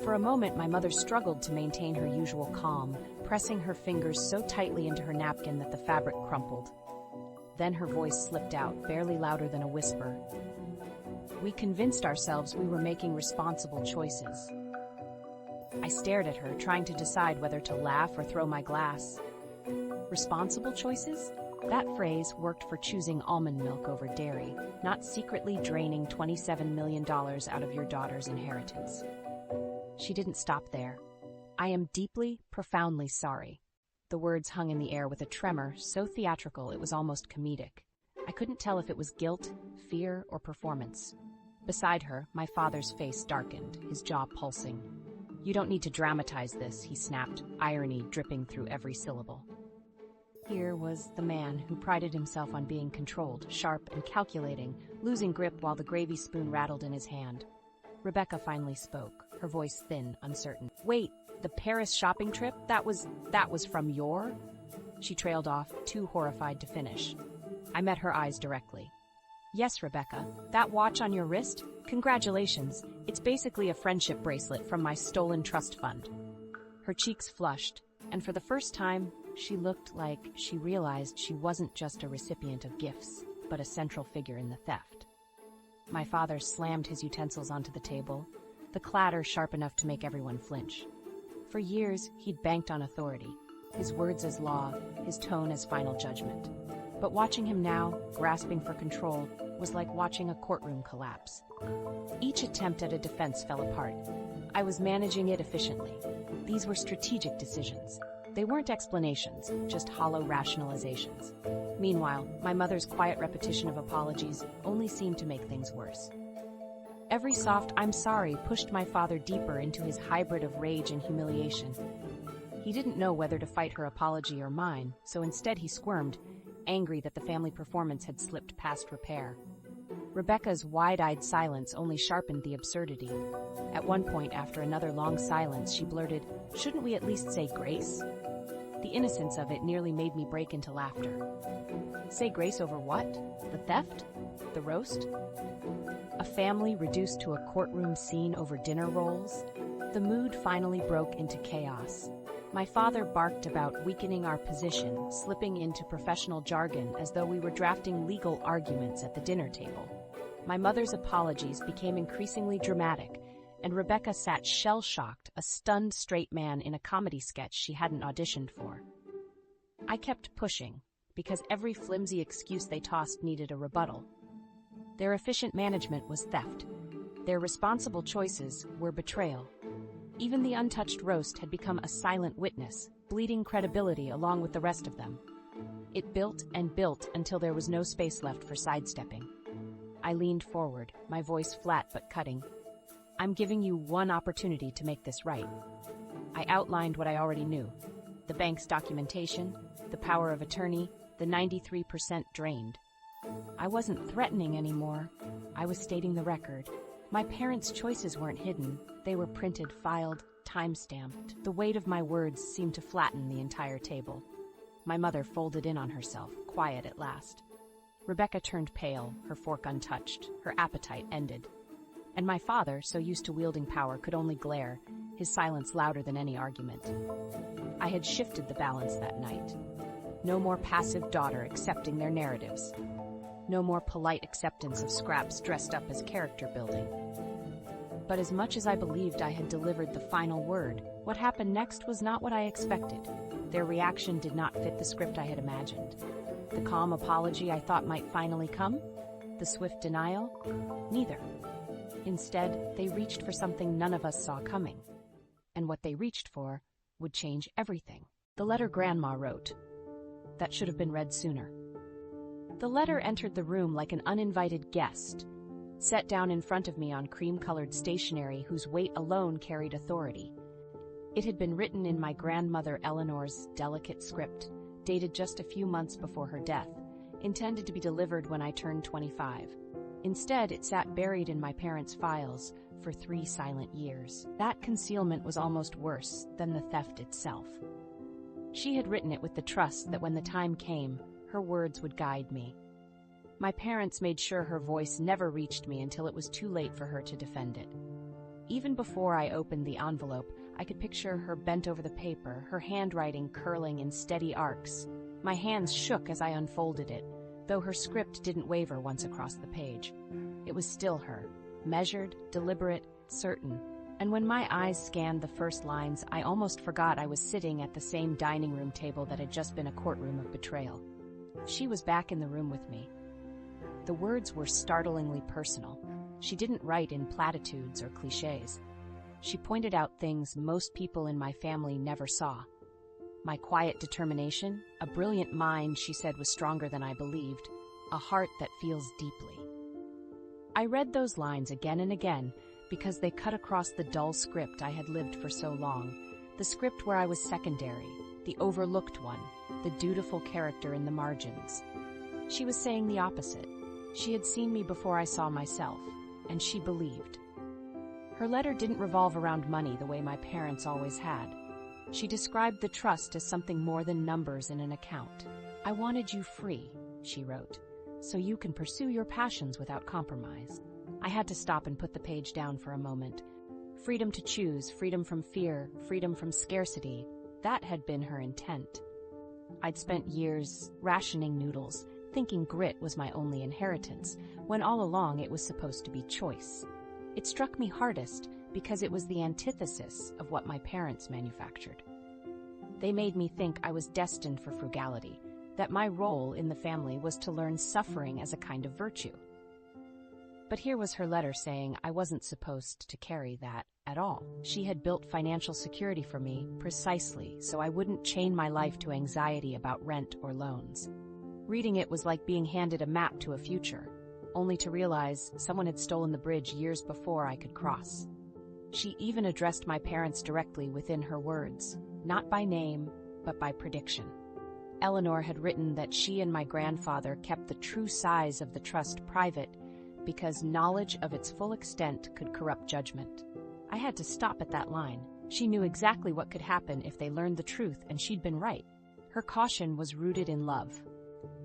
Speaker 1: For a moment, my mother struggled to maintain her usual calm, pressing her fingers so tightly into her napkin that the fabric crumpled. Then her voice slipped out, barely louder than a whisper. "We convinced ourselves we were making responsible choices." I stared at her, trying to decide whether to laugh or throw my glass. Responsible choices? That phrase worked for choosing almond milk over dairy, not secretly draining $27 million out of your daughter's inheritance. She didn't stop there. "I am deeply, profoundly sorry." The words hung in the air with a tremor so theatrical it was almost comedic. I couldn't tell if it was guilt, fear, or performance. Beside her, my father's face darkened, his jaw pulsing. "You don't need to dramatize this," he snapped, irony dripping through every syllable. Here was the man who prided himself on being controlled, sharp and calculating, losing grip while the gravy spoon rattled in his hand. Rebecca finally spoke, her voice thin, uncertain. "Wait, the Paris shopping trip? That was from your?" She trailed off, too horrified to finish. I met her eyes directly. "Yes, Rebecca, that watch on your wrist? Congratulations. It's basically a friendship bracelet from my stolen trust fund." Her cheeks flushed, and for the first time, she looked like she realized she wasn't just a recipient of gifts, but a central figure in the theft. My father slammed his utensils onto the table, the clatter sharp enough to make everyone flinch. For years, he'd banked on authority, his words as law, his tone as final judgment. But watching him now, grasping for control, was like watching a courtroom collapse. Each attempt at a defense fell apart. I was managing it efficiently. These were strategic decisions. They weren't explanations, just hollow rationalizations. Meanwhile, my mother's quiet repetition of apologies only seemed to make things worse. Every soft "I'm sorry" pushed my father deeper into his hybrid of rage and humiliation. He didn't know whether to fight her apology or mine, so instead he squirmed, angry that the family performance had slipped past repair. Rebecca's wide-eyed silence only sharpened the absurdity. At one point, after another long silence, she blurted, "Shouldn't we at least say grace?" The innocence of it nearly made me break into laughter. Say grace over what? The theft? The roast? A family reduced to a courtroom scene over dinner rolls? The mood finally broke into chaos. My father barked about weakening our position, slipping into professional jargon as though we were drafting legal arguments at the dinner table. My mother's apologies became increasingly dramatic, and Rebecca sat shell-shocked, a stunned straight man in a comedy sketch she hadn't auditioned for. I kept pushing, because every flimsy excuse they tossed needed a rebuttal. Their efficient management was theft. Their responsible choices were betrayal. Even the untouched roast had become a silent witness, bleeding credibility along with the rest of them. It built and built until there was no space left for sidestepping. I leaned forward, my voice flat but cutting. "I'm giving you one opportunity to make this right." I outlined what I already knew. The bank's documentation, the power of attorney, the 93% drained. I wasn't threatening anymore. I was stating the record. My parents' choices weren't hidden. They were printed, filed, time-stamped. The weight of my words seemed to flatten the entire table. My mother folded in on herself, quiet at last. Rebecca turned pale, her fork untouched, her appetite ended. And my father, so used to wielding power, could only glare, his silence louder than any argument. I had shifted the balance that night. No more passive daughter accepting their narratives. No more polite acceptance of scraps dressed up as character building. But as much as I believed I had delivered the final word, what happened next was not what I expected. Their reaction did not fit the script I had imagined. The calm apology I thought might finally come? The swift denial? Neither. Instead, they reached for something none of us saw coming. And what they reached for would change everything. The letter Grandma wrote. That should have been read sooner. The letter entered the room like an uninvited guest, set down in front of me on cream-colored stationery whose weight alone carried authority. It had been written in my grandmother Eleanor's delicate script, dated just a few months before her death, intended to be delivered when I turned 25. Instead, it sat buried in my parents' files for 3 silent years. That concealment was almost worse than the theft itself. She had written it with the trust that when the time came, her words would guide me. My parents made sure her voice never reached me until it was too late for her to defend it. Even before I opened the envelope, I could picture her bent over the paper, her handwriting curling in steady arcs. My hands shook as I unfolded it, though her script didn't waver once across the page. It was still her, measured, deliberate, certain. And when my eyes scanned the first lines, I almost forgot I was sitting at the same dining room table that had just been a courtroom of betrayal. She was back in the room with me. The words were startlingly personal. She didn't write in platitudes or cliches. She pointed out things most people in my family never saw. My quiet determination, a brilliant mind she said was stronger than I believed, a heart that feels deeply. I read those lines again and again because they cut across the dull script I had lived for so long, the script where I was secondary, the overlooked one, the dutiful character in the margins. She was saying the opposite. She had seen me before I saw myself, and she believed. Her letter didn't revolve around money the way my parents always had. She described the trust as something more than numbers in an account. "I wanted you free," she wrote, "so you can pursue your passions without compromise." I had to stop and put the page down for a moment. Freedom to choose, freedom from fear, freedom from scarcity, that had been her intent. I'd spent years rationing Noodles, thinking grit was my only inheritance, when all along it was supposed to be choice. It struck me hardest because it was the antithesis of what my parents manufactured. They made me think I was destined for frugality, that my role in the family was to learn suffering as a kind of virtue. But here was her letter saying I wasn't supposed to carry that at all. She had built financial security for me precisely so I wouldn't chain my life to anxiety about rent or loans. Reading it was like being handed a map to a future, only to realize someone had stolen the bridge years before I could cross. She even addressed my parents directly within her words, not by name, but by prediction. Eleanor had written that she and my grandfather kept the true size of the trust private because knowledge of its full extent could corrupt judgment. I had to stop at that line. She knew exactly what could happen if they learned the truth, and she'd been right. Her caution was rooted in love.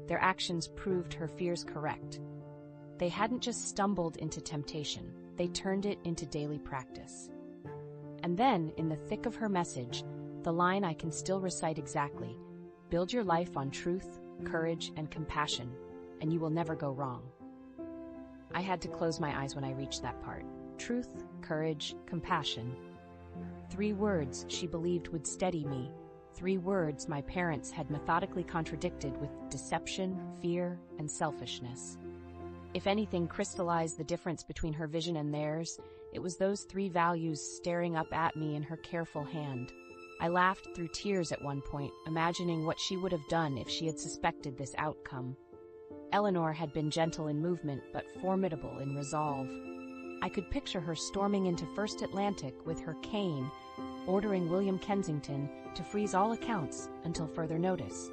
Speaker 1: Their actions proved her fears correct. They hadn't just stumbled into temptation, they turned it into daily practice. And then, in the thick of her message, the line I can still recite exactly: build your life on truth, courage, and compassion, and you will never go wrong. I had to close my eyes when I reached that part. Truth, courage, compassion. 3 words she believed would steady me. 3 words my parents had methodically contradicted with deception, fear, and selfishness. If anything crystallized the difference between her vision and theirs, it was those 3 values staring up at me in her careful hand. I laughed through tears at one point, imagining what she would have done if she had suspected this outcome. Eleanor had been gentle in movement, but formidable in resolve. I could picture her storming into First Atlantic with her cane, ordering William Kensington to freeze all accounts until further notice.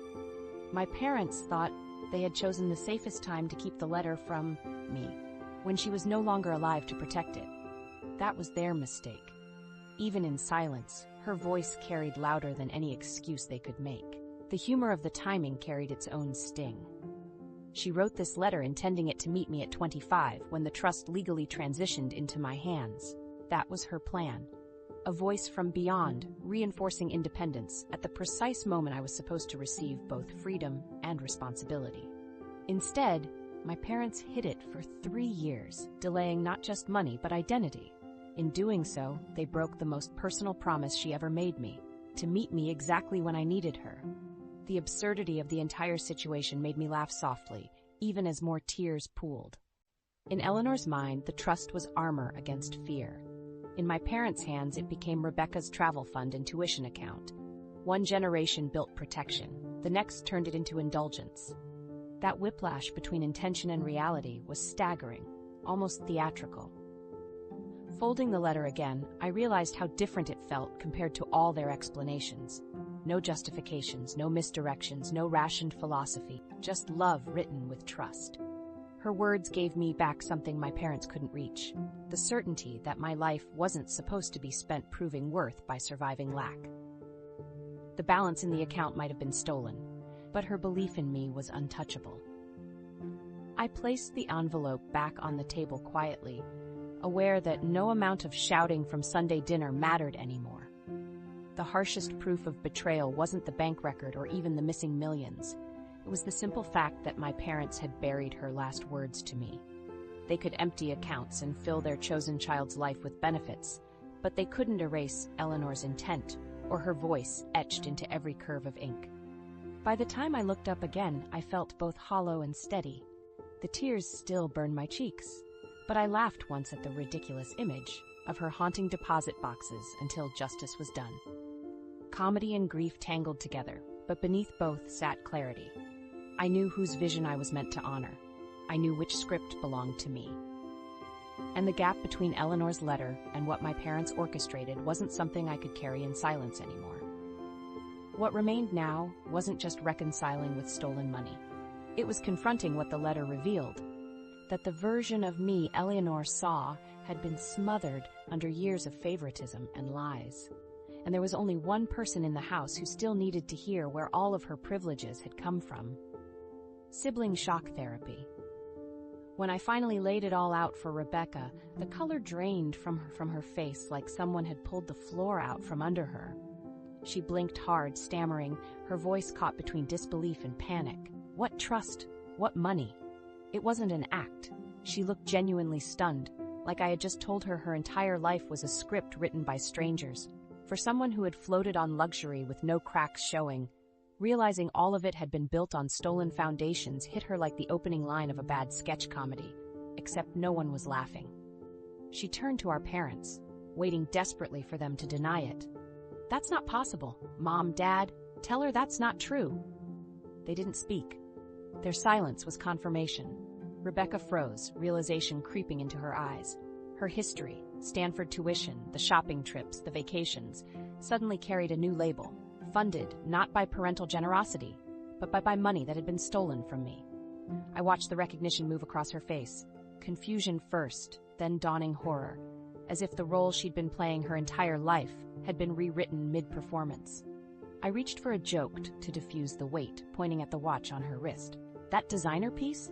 Speaker 1: My parents thought they had chosen the safest time to keep the letter from me, when she was no longer alive to protect it. That was their mistake. Even in silence, her voice carried louder than any excuse they could make. The humor of the timing carried its own sting. She wrote this letter intending it to meet me at 25 when the trust legally transitioned into my hands. That was her plan. A voice from beyond, reinforcing independence at the precise moment I was supposed to receive both freedom and responsibility. Instead, my parents hid it for 3 years, delaying not just money but identity. In doing so, they broke the most personal promise she ever made me, to meet me exactly when I needed her. The absurdity of the entire situation made me laugh softly, even as more tears pooled. In Eleanor's mind, the trust was armor against fear. In my parents' hands, it became Rebecca's travel fund and tuition account. One generation built protection, the next turned it into indulgence. That whiplash between intention and reality was staggering, almost theatrical. Folding the letter again, I realized how different it felt compared to all their explanations. No justifications, no misdirections, no rationed philosophy, just love written with trust. Her words gave me back something my parents couldn't reach, the certainty that my life wasn't supposed to be spent proving worth by surviving lack. The balance in the account might have been stolen, but her belief in me was untouchable. I placed the envelope back on the table quietly, aware that no amount of shouting from Sunday dinner mattered anymore. The harshest proof of betrayal wasn't the bank record or even the missing millions. It was the simple fact that my parents had buried her last words to me. They could empty accounts and fill their chosen child's life with benefits, but they couldn't erase Eleanor's intent or her voice etched into every curve of ink. By the time I looked up again, I felt both hollow and steady. The tears still burned my cheeks, but I laughed once at the ridiculous image of her haunting deposit boxes until justice was done. Comedy and grief tangled together, but beneath both sat clarity. I knew whose vision I was meant to honor. I knew which script belonged to me. And the gap between Eleanor's letter and what my parents orchestrated wasn't something I could carry in silence anymore. What remained now wasn't just reconciling with stolen money. It was confronting what the letter revealed, that the version of me Eleanor saw had been smothered under years of favoritism and lies. And there was only one person in the house who still needed to hear where all of her privileges had come from. Sibling shock therapy. When I finally laid it all out for Rebecca, the color drained from her face like someone had pulled the floor out from under her. She blinked hard, stammering, her voice caught between disbelief and panic. What trust? What money? It wasn't an act. She looked genuinely stunned, like I had just told her her entire life was a script written by strangers. For someone who had floated on luxury with no cracks showing, Realizing all of it had been built on stolen foundations hit her like the opening line of a bad sketch comedy, except no one was laughing. She turned to our parents, waiting desperately for them to deny it. "That's not possible. Mom, Dad, tell her that's not true." They didn't speak. Their silence was confirmation. Rebecca froze, realization creeping into her eyes. Her history, Stanford tuition, the shopping trips, the vacations, suddenly carried a new label, funded not by parental generosity, but by money that had been stolen from me. I watched the recognition move across her face, confusion first, then dawning horror, as if the role she'd been playing her entire life had been rewritten mid-performance. I reached for a joke to diffuse the weight, pointing at the watch on her wrist. "That designer piece?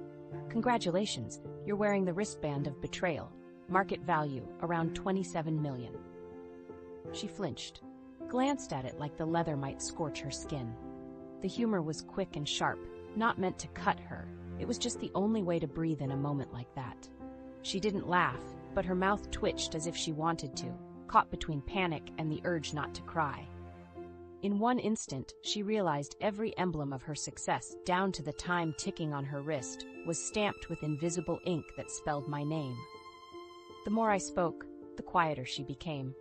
Speaker 1: Congratulations, you're wearing the wristband of Betrayal. Market value, around $27 million. She flinched, glanced at it like the leather might scorch her skin. The humor was quick and sharp, not meant to cut her. It was just the only way to breathe in a moment like that. She didn't laugh, but her mouth twitched as if she wanted to, caught between panic and the urge not to cry. In one instant, she realized every emblem of her success, down to the time ticking on her wrist, was stamped with invisible ink that spelled my name. The more I spoke, the quieter she became.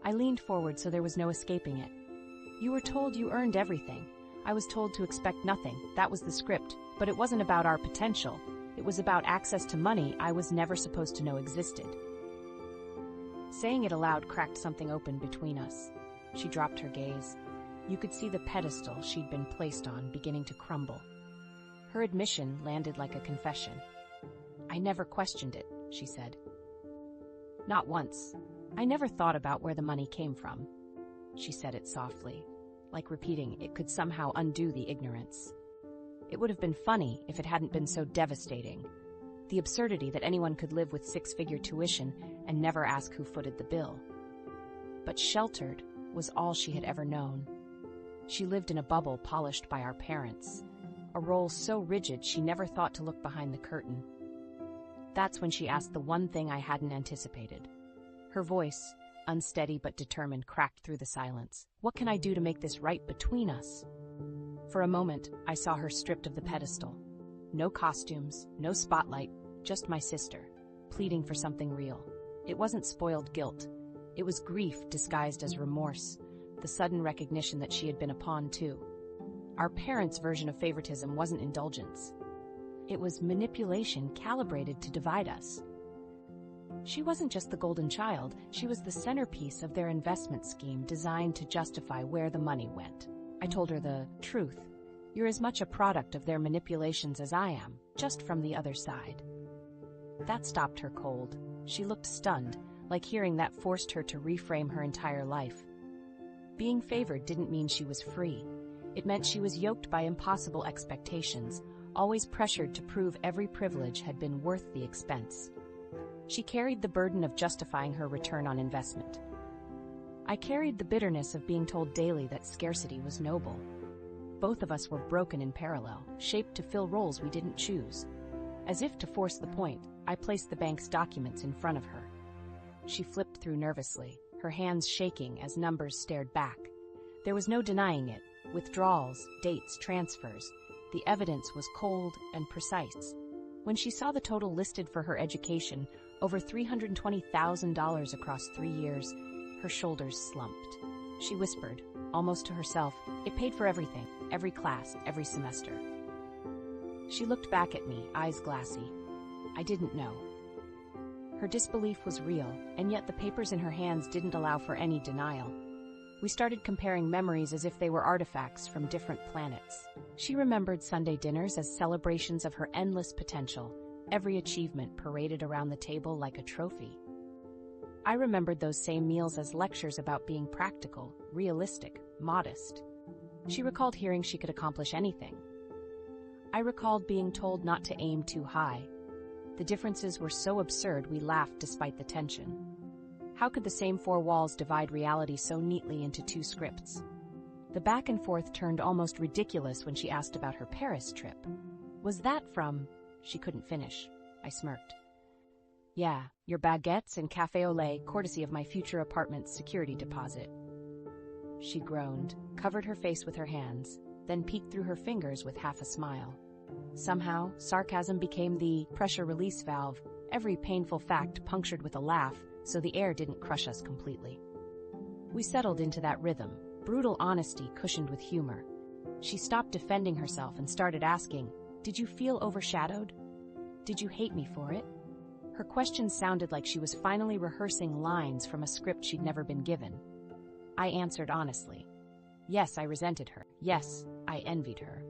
Speaker 1: I leaned forward so there was no escaping it. "You were told you earned everything. I was told to expect nothing. That was the script, but it wasn't about our potential. It was about access to money I was never supposed to know existed." Saying it aloud cracked something open between us. She dropped her gaze. You could see the pedestal she'd been placed on beginning to crumble. Her admission landed like a confession. "I never questioned it," she said. "Not once. I never thought about where the money came from." She said it softly, like repeating it could somehow undo the ignorance. It would have been funny if it hadn't been so devastating. The absurdity that anyone could live with six-figure tuition and never ask who footed the bill. But sheltered was all she had ever known. She lived in a bubble polished by our parents, a role so rigid she never thought to look behind the curtain. That's when she asked the one thing I hadn't anticipated. Her voice, unsteady but determined, cracked through the silence. "What can I do to make this right between us?" For a moment, I saw her stripped of the pedestal. No costumes, no spotlight, just my sister, pleading for something real. It wasn't spoiled guilt. It was grief disguised as remorse, the sudden recognition that she had been a pawn too. Our parents' version of favoritism wasn't indulgence. It was manipulation calibrated to divide us. She wasn't just the golden child, she was the centerpiece of their investment scheme designed to justify where the money went. I told her the truth. "You're as much a product of their manipulations as I am, just from the other side." That stopped her cold. She looked stunned, like hearing that forced her to reframe her entire life. Being favored didn't mean she was free. It meant she was yoked by impossible expectations, always pressured to prove every privilege had been worth the expense. She carried the burden of justifying her return on investment. I carried the bitterness of being told daily that scarcity was noble. Both of us were broken in parallel, shaped to fill roles we didn't choose. As if to force the point, I placed the bank's documents in front of her. She flipped through nervously, her hands shaking as numbers stared back. There was no denying it. Withdrawals, dates, transfers. The evidence was cold and precise. When she saw the total listed for her education, over $320,000 across 3 years, her shoulders slumped. She whispered, almost to herself, "It paid for everything, every class, every semester." She looked back at me, eyes glassy. I didn't know. Her disbelief was real, and yet the papers in her hands didn't allow for any denial. We started comparing memories as if they were artifacts from different planets. She remembered Sunday dinners as celebrations of her endless potential, every achievement paraded around the table like a trophy. I remembered those same meals as lectures about being practical, realistic, modest. She recalled hearing she could accomplish anything. I recalled being told not to aim too high. The differences were so absurd we laughed despite the tension. How could the same four walls divide reality so neatly into two scripts? The back and forth turned almost ridiculous when she asked about her Paris trip. Was that from... She couldn't finish. I smirked. "Yeah, your baguettes and café au lait, courtesy of my future apartment's security deposit." She groaned, covered her face with her hands. then peeked through her fingers with half a smile. Somehow, sarcasm became the pressure release valve, every painful fact punctured with a laugh so the air didn't crush us completely. We settled into that rhythm, brutal honesty cushioned with humor. She stopped defending herself and started asking, "Did you feel overshadowed? Did you hate me for it?" Her question sounded like she was finally rehearsing lines from a script she'd never been given. I answered honestly. Yes, I resented her. Yes, I envied her.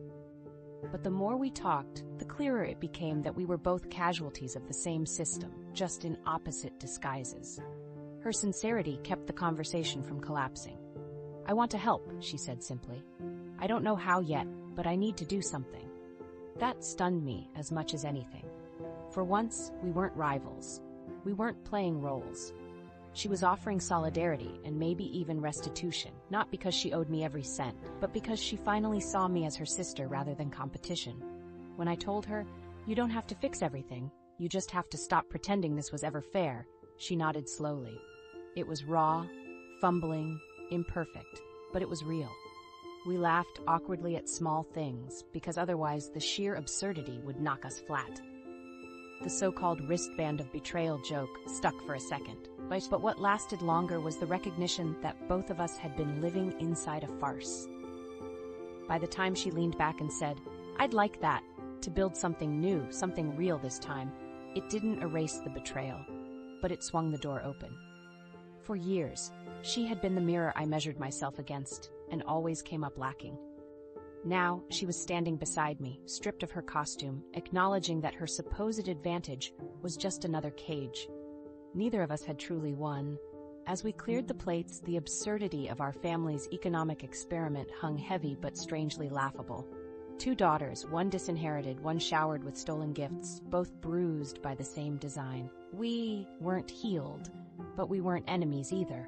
Speaker 1: But the more we talked, the clearer it became that we were both casualties of the same system, just in opposite disguises. Her sincerity kept the conversation from collapsing. "I want to help," she said simply. "I don't know how yet, but I need to do something." That stunned me as much as anything. For once, we weren't rivals. We weren't playing roles. She was offering solidarity and maybe even restitution, not because she owed me every cent, but because she finally saw me as her sister rather than competition. When I told her, "You don't have to fix everything, you just have to stop pretending this was ever fair," she nodded slowly. It was raw, fumbling, imperfect, but it was real. We laughed awkwardly at small things, because otherwise the sheer absurdity would knock us flat. The so-called wristband of betrayal joke stuck for a second, but what lasted longer was the recognition that both of us had been living inside a farce. By the time she leaned back and said, "I'd like that, to build something new, something real this time," it didn't erase the betrayal, but it swung the door open. For years, she had been the mirror I measured myself against, and always came up lacking. Now, she was standing beside me, stripped of her costume, acknowledging that her supposed advantage was just another cage. Neither of us had truly won. As we cleared the plates, the absurdity of our family's economic experiment hung heavy but strangely laughable. 2 daughters, one disinherited, one showered with stolen gifts, both bruised by the same design. We weren't healed, but we weren't enemies either.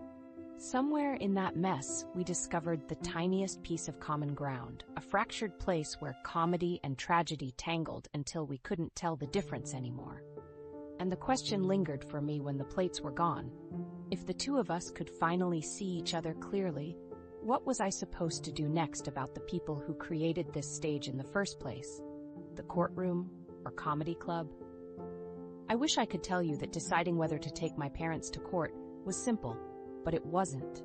Speaker 1: Somewhere in that mess, we discovered the tiniest piece of common ground, a fractured place where comedy and tragedy tangled until we couldn't tell the difference anymore. And the question lingered for me when the plates were gone. If the two of us could finally see each other clearly, what was I supposed to do next about the people who created this stage in the first place? The courtroom or comedy club? I wish I could tell you that deciding whether to take my parents to court was simple, but it wasn't.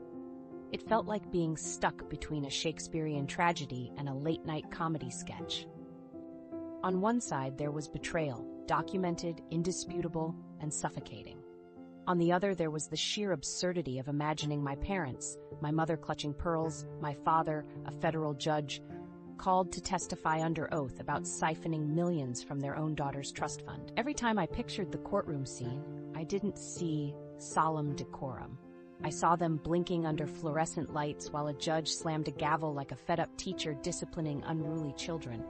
Speaker 1: It felt like being stuck between a Shakespearean tragedy and a late-night comedy sketch. On one side, there was betrayal, documented, indisputable, and suffocating. On the other, there was the sheer absurdity of imagining my parents, my mother clutching pearls, my father, a federal judge, called to testify under oath about siphoning millions from their own daughter's trust fund. Every time I pictured the courtroom scene, I didn't see solemn decorum. I saw them blinking under fluorescent lights while a judge slammed a gavel like a fed-up teacher disciplining unruly children.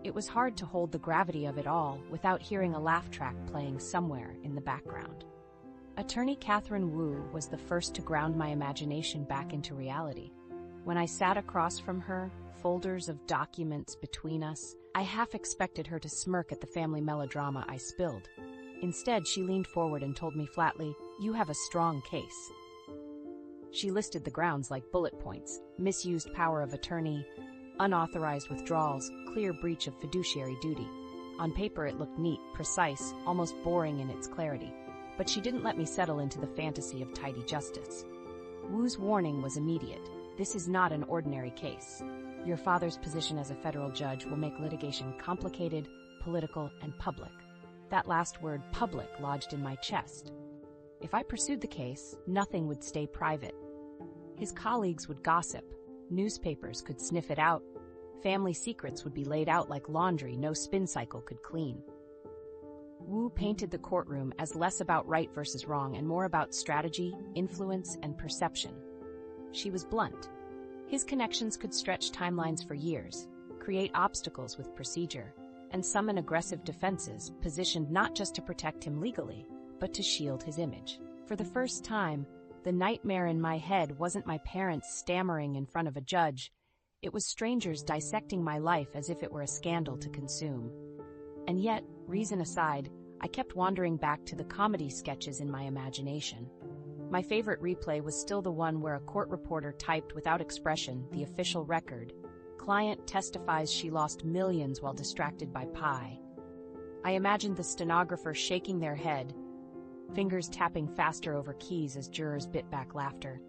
Speaker 1: It was hard to hold the gravity of it all without hearing a laugh track playing somewhere in the background. Attorney Catherine Wu was the first to ground my imagination back into reality. When I sat across from her, folders of documents between us, I half expected her to smirk at the family melodrama I spilled. Instead, she leaned forward and told me flatly, "You have a strong case." She listed the grounds like bullet points: misused power of attorney, unauthorized withdrawals, clear breach of fiduciary duty. On paper, it looked neat, precise, almost boring in its clarity. But she didn't let me settle into the fantasy of tidy justice. Wu's warning was immediate. This is not an ordinary case. Your father's position as a federal judge will make litigation complicated, political, and public. That last word, public, lodged in my chest. If I pursued the case, nothing would stay private. His colleagues would gossip. Newspapers could sniff it out. Family secrets would be laid out like laundry no spin cycle could clean. Wu painted the courtroom as less about right versus wrong and more about strategy, influence, and perception. She was blunt. His connections could stretch timelines for years, create obstacles with procedure, and summon aggressive defenses positioned not just to protect him legally, but to shield his image. For the first time, the nightmare in my head wasn't my parents stammering in front of a judge. It was strangers dissecting my life as if it were a scandal to consume. And yet, reason aside, I kept wandering back to the comedy sketches in my imagination. My favorite replay was still the one where a court reporter typed without expression the official record, Client testifies she lost millions while distracted by pie. I imagined the stenographer shaking their head, fingers tapping faster over keys as jurors bit back laughter.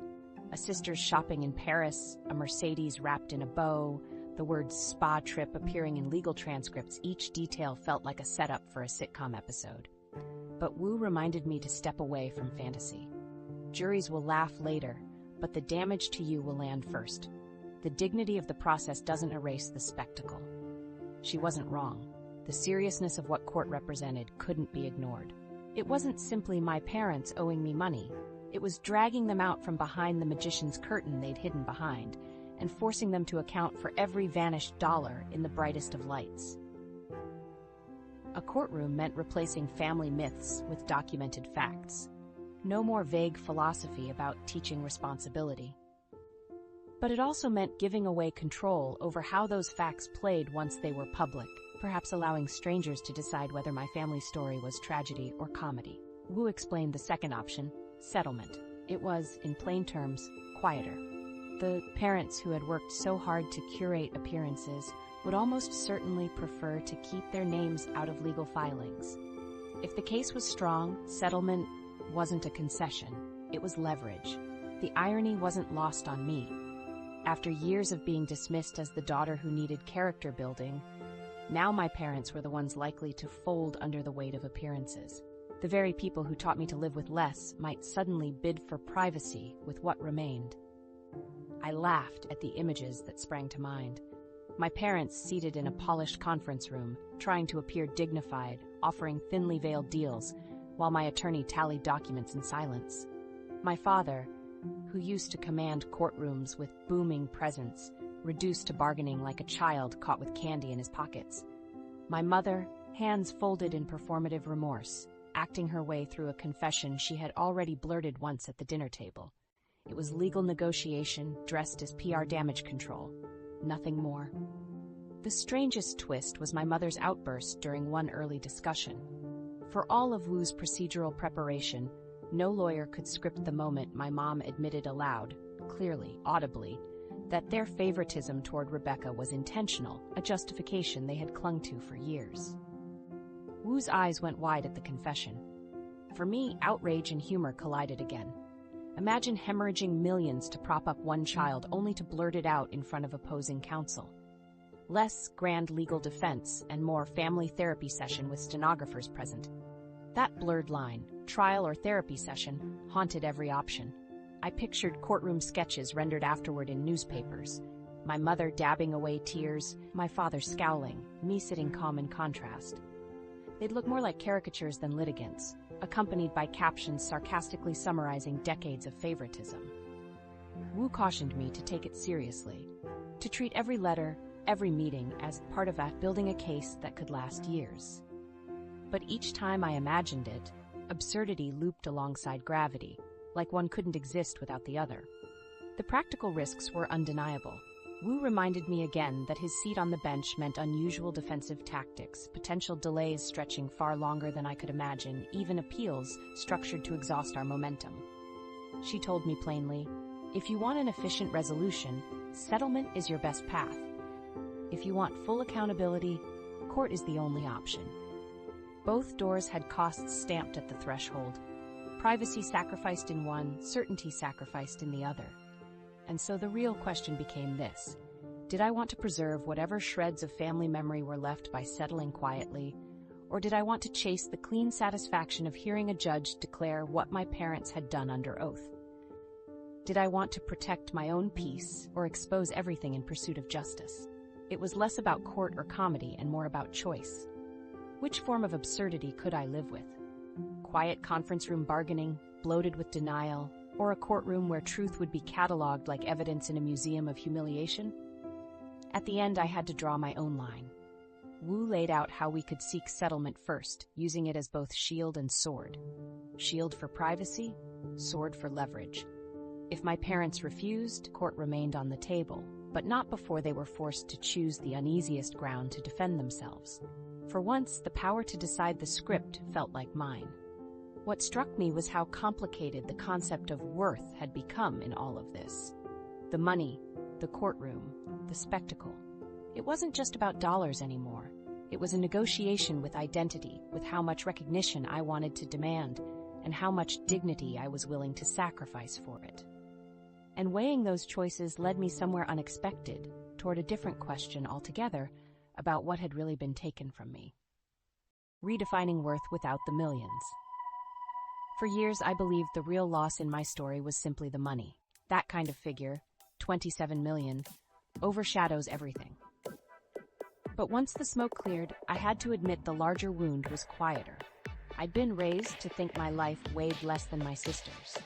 Speaker 1: A sister's shopping in Paris, a Mercedes wrapped in a bow, the words spa trip appearing in legal transcripts. Each detail felt like a setup for a sitcom episode. But Wu reminded me to step away from fantasy. Juries will laugh later, but the damage to you will land first. The dignity of the process doesn't erase the spectacle. She wasn't wrong. The seriousness of what court represented couldn't be ignored. It wasn't simply my parents owing me money. It was dragging them out from behind the magician's curtain they'd hidden behind, and forcing them to account for every vanished dollar in the brightest of lights. A courtroom meant replacing family myths with documented facts. No more vague philosophy about teaching responsibility. But it also meant giving away control over how those facts played once they were public, perhaps allowing strangers to decide whether my family's story was tragedy or comedy. Wu explained the second option, settlement. It was, in plain terms, quieter. The parents who had worked so hard to curate appearances would almost certainly prefer to keep their names out of legal filings. If the case was strong, settlement wasn't a concession, it was leverage. The irony wasn't lost on me. After years of being dismissed as the daughter who needed character building, now my parents were the ones likely to fold under the weight of appearances. The very people who taught me to live with less might suddenly bid for privacy with what remained. I laughed at the images that sprang to mind. My parents seated in a polished conference room, trying to appear dignified, offering thinly veiled deals, while my attorney tallied documents in silence. My father, who used to command courtrooms with booming presence, reduced to bargaining like a child caught with candy in his pockets. My mother, hands folded in performative remorse, acting her way through a confession she had already blurted once at the dinner table. It was legal negotiation dressed as PR damage control. Nothing more. The strangest twist was my mother's outburst during one early discussion. For all of Wu's procedural preparation, no lawyer could script the moment my mom admitted aloud, clearly, audibly, that their favoritism toward Rebecca was intentional, a justification they had clung to for years. Wu's eyes went wide at the confession. For me, outrage and humor collided again. Imagine hemorrhaging millions to prop up one child only to blurt it out in front of opposing counsel. Less grand legal defense and more family therapy session with stenographers present. That blurred line, trial or therapy session, haunted every option. I pictured courtroom sketches rendered afterward in newspapers. My mother dabbing away tears, my father scowling, me sitting calm in contrast. They'd look more like caricatures than litigants, accompanied by captions sarcastically summarizing decades of favoritism. Wu cautioned me to take it seriously, to treat every letter, every meeting as part of building a case that could last years. But each time I imagined it, absurdity looped alongside gravity, like one couldn't exist without the other. The practical risks were undeniable. Wu reminded me again that his seat on the bench meant unusual defensive tactics, potential delays stretching far longer than I could imagine, even appeals structured to exhaust our momentum. She told me plainly, if you want an efficient resolution, settlement is your best path. If you want full accountability, court is the only option. Both doors had costs stamped at the threshold. Privacy sacrificed in one, certainty sacrificed in the other. And so the real question became this. Did I want to preserve whatever shreds of family memory were left by settling quietly, or did I want to chase the clean satisfaction of hearing a judge declare what my parents had done under oath? Did I want to protect my own peace or expose everything in pursuit of justice? It was less about court or comedy and more about choice. Which form of absurdity could I live with? Quiet conference room bargaining, bloated with denial, or a courtroom where truth would be cataloged like evidence in a museum of humiliation? At the end, I had to draw my own line. Wu laid out how we could seek settlement first, using it as both shield and sword. Shield for privacy, sword for leverage. If my parents refused, court remained on the table, but not before they were forced to choose the uneasiest ground to defend themselves. For once, the power to decide the script felt like mine. What struck me was how complicated the concept of worth had become in all of this. The money, the courtroom, the spectacle. It wasn't just about dollars anymore. It was a negotiation with identity, with how much recognition I wanted to demand, and how much dignity I was willing to sacrifice for it. And weighing those choices led me somewhere unexpected, toward a different question altogether about what had really been taken from me. Redefining worth without the millions. For years, I believed the real loss in my story was simply the money. That kind of figure, 27 million, overshadows everything. But once the smoke cleared, I had to admit the larger wound was quieter. I'd been raised to think my life weighed less than my sister's,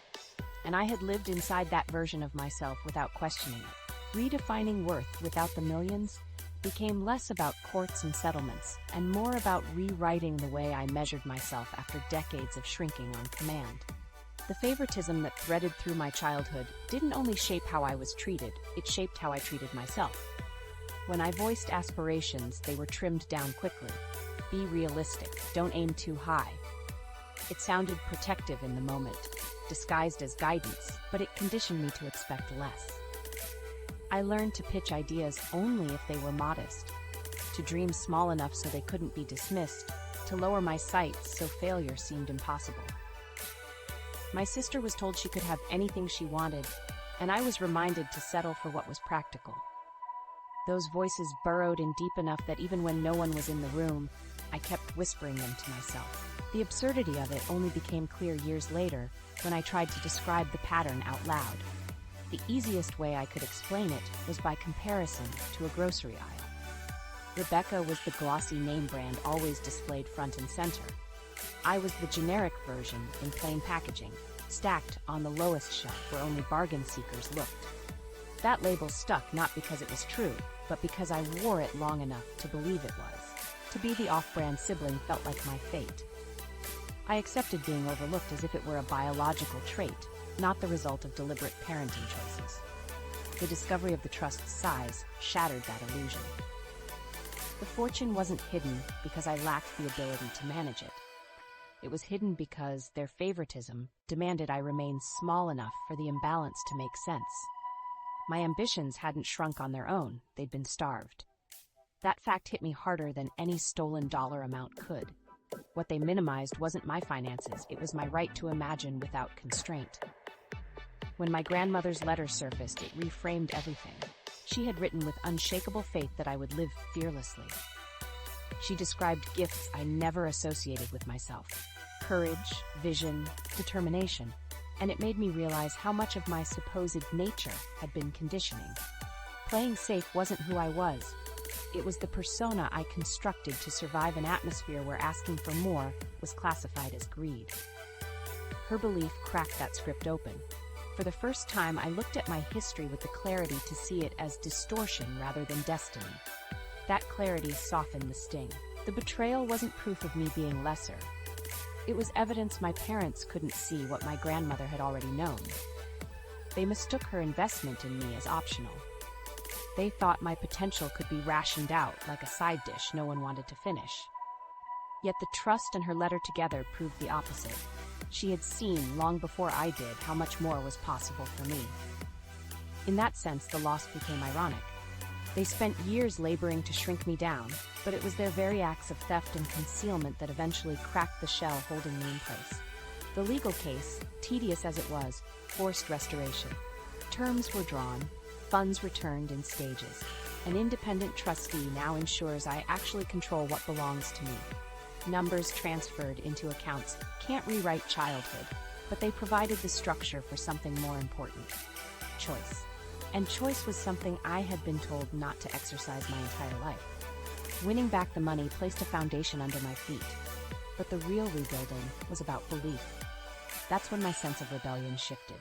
Speaker 1: and I had lived inside that version of myself without questioning it. Redefining worth without the millions became less about courts and settlements and more about rewriting the way I measured myself after decades of shrinking on command. The favoritism that threaded through my childhood didn't only shape how I was treated, it shaped how I treated myself. When I voiced aspirations, they were trimmed down quickly. Be realistic, don't aim too high. It sounded protective in the moment, disguised as guidance, but it conditioned me to expect less. I learned to pitch ideas only if they were modest, to dream small enough so they couldn't be dismissed, to lower my sights so failure seemed impossible. My sister was told she could have anything she wanted, and I was reminded to settle for what was practical. Those voices burrowed in deep enough that even when no one was in the room, I kept whispering them to myself. The absurdity of it only became clear years later when I tried to describe the pattern out loud. The easiest way I could explain it was by comparison to a grocery aisle. Rebecca was the glossy name brand always displayed front and center. I was the generic version in plain packaging, stacked on the lowest shelf where only bargain seekers looked. That label stuck not because it was true, but because I wore it long enough to believe it was. To be the off-brand sibling felt like my fate. I accepted being overlooked as if it were a biological trait, not the result of deliberate parenting choices. The discovery of the trust's size shattered that illusion. The fortune wasn't hidden because I lacked the ability to manage it. It was hidden because their favoritism demanded I remain small enough for the imbalance to make sense. My ambitions hadn't shrunk on their own, they'd been starved. That fact hit me harder than any stolen dollar amount could. What they minimized wasn't my finances, it was my right to imagine without constraint. When my grandmother's letter surfaced, it reframed everything. She had written with unshakable faith that I would live fearlessly. She described gifts I never associated with myself: courage, vision, determination, and it made me realize how much of my supposed nature had been conditioning. Playing safe wasn't who I was. It was the persona I constructed to survive an atmosphere where asking for more was classified as greed. Her belief cracked that script open. For the first time, I looked at my history with the clarity to see it as distortion rather than destiny. That clarity softened the sting. The betrayal wasn't proof of me being lesser. It was evidence my parents couldn't see what my grandmother had already known. They mistook her investment in me as optional. They thought my potential could be rationed out like a side dish no one wanted to finish. Yet the trust and her letter together proved the opposite. She had seen, long before I did, how much more was possible for me. In that sense, the loss became ironic. They spent years laboring to shrink me down, but it was their very acts of theft and concealment that eventually cracked the shell holding me in place. The legal case, tedious as it was, forced restoration. Terms were drawn, funds returned in stages. An independent trustee now ensures I actually control what belongs to me. Numbers transferred into accounts can't rewrite childhood, but they provided the structure for something more important: choice. And choice was something I had been told not to exercise my entire life. Winning back the money placed a foundation under my feet, but the real rebuilding was about belief. That's when my sense of rebellion shifted.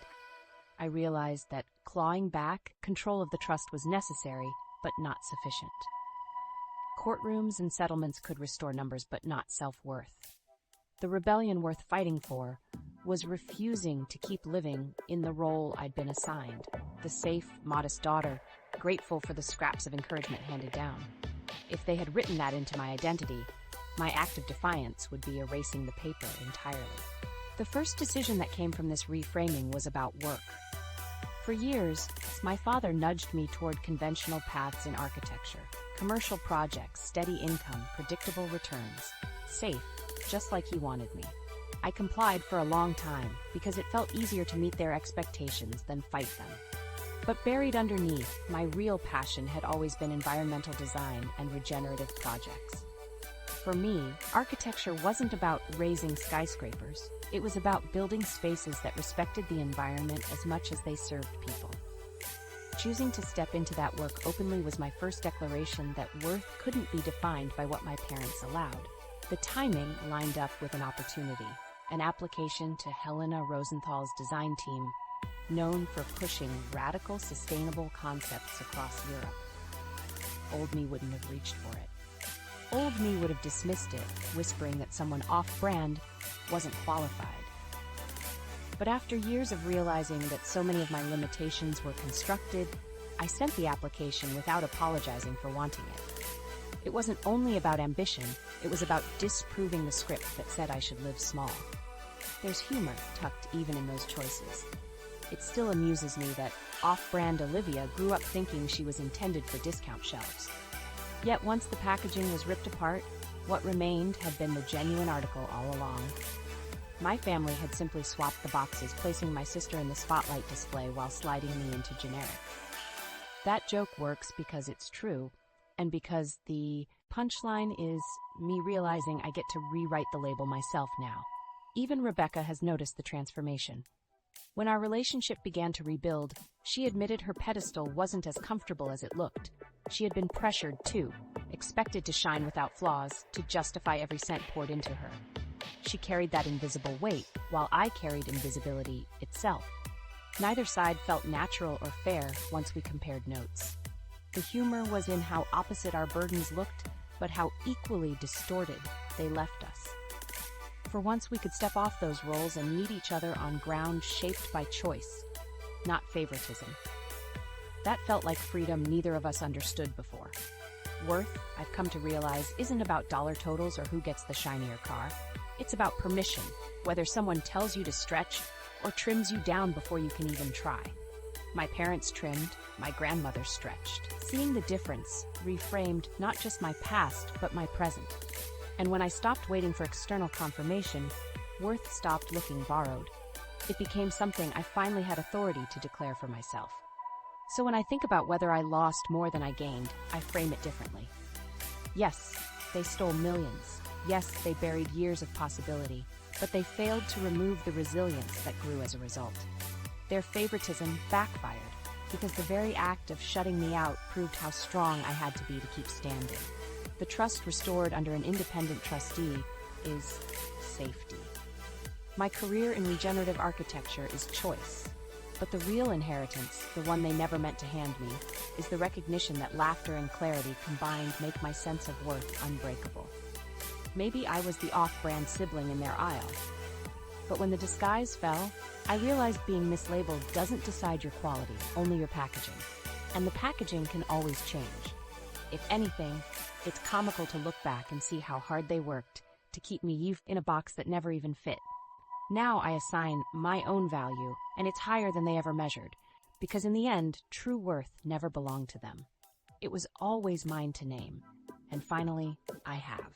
Speaker 1: I realized that clawing back control of the trust was necessary, but not sufficient. Courtrooms and settlements could restore numbers, but not self-worth. The rebellion worth fighting for was refusing to keep living in the role I'd been assigned, the safe, modest daughter, grateful for the scraps of encouragement handed down. If they had written that into my identity, my act of defiance would be erasing the paper entirely. The first decision that came from this reframing was about work. For years, my father nudged me toward conventional paths in architecture. Commercial projects, steady income, predictable returns. Safe, just like he wanted me. I complied for a long time because it felt easier to meet their expectations than fight them. But buried underneath, my real passion had always been environmental design and regenerative projects. For me, architecture wasn't about raising skyscrapers. It was about building spaces that respected the environment as much as they served people. Choosing to step into that work openly was my first declaration that worth couldn't be defined by what my parents allowed. The timing lined up with an opportunity, an application to Helena Rosenthal's design team, known for pushing radical, sustainable concepts across Europe. Old me wouldn't have reached for it. Old me would have dismissed it, whispering that someone off-brand wasn't qualified. But after years of realizing that so many of my limitations were constructed, I sent the application without apologizing for wanting it. It wasn't only about ambition, it was about disproving the script that said I should live small. There's humor tucked even in those choices. It still amuses me that off-brand Olivia grew up thinking she was intended for discount shelves. Yet once the packaging was ripped apart, what remained had been the genuine article all along. My family had simply swapped the boxes, placing my sister in the spotlight display while sliding me into generic. That joke works because it's true, and because the punchline is me realizing I get to rewrite the label myself now. Even Rebecca has noticed the transformation. When our relationship began to rebuild, she admitted her pedestal wasn't as comfortable as it looked. She had been pressured too, expected to shine without flaws, to justify every cent poured into her. She carried that invisible weight, while I carried invisibility itself. Neither side felt natural or fair once we compared notes. The humor was in how opposite our burdens looked, but how equally distorted they left us. For once we could step off those roles and meet each other on ground shaped by choice, not favoritism. That felt like freedom neither of us understood before. Worth, I've come to realize, isn't about dollar totals or who gets the shinier car. It's about permission, whether someone tells you to stretch or trims you down before you can even try. My parents trimmed, my grandmother stretched. Seeing the difference reframed not just my past, but my present. And when I stopped waiting for external confirmation, worth stopped looking borrowed. It became something I finally had authority to declare for myself. So when I think about whether I lost more than I gained, I frame it differently. Yes, they stole millions. Yes, they buried years of possibility, but they failed to remove the resilience that grew as a result. Their favoritism backfired, because the very act of shutting me out proved how strong I had to be to keep standing. The trust restored under an independent trustee is safety. My career in regenerative architecture is choice, but the real inheritance, the one they never meant to hand me, is the recognition that laughter and clarity combined make my sense of worth unbreakable. Maybe I was the off-brand sibling in their aisle. But when the disguise fell, I realized being mislabeled doesn't decide your quality, only your packaging. And the packaging can always change. If anything, it's comical to look back and see how hard they worked to keep me in a box that never even fit. Now I assign my own value, and it's higher than they ever measured, because in the end, true worth never belonged to them. It was always mine to name, and finally, I have.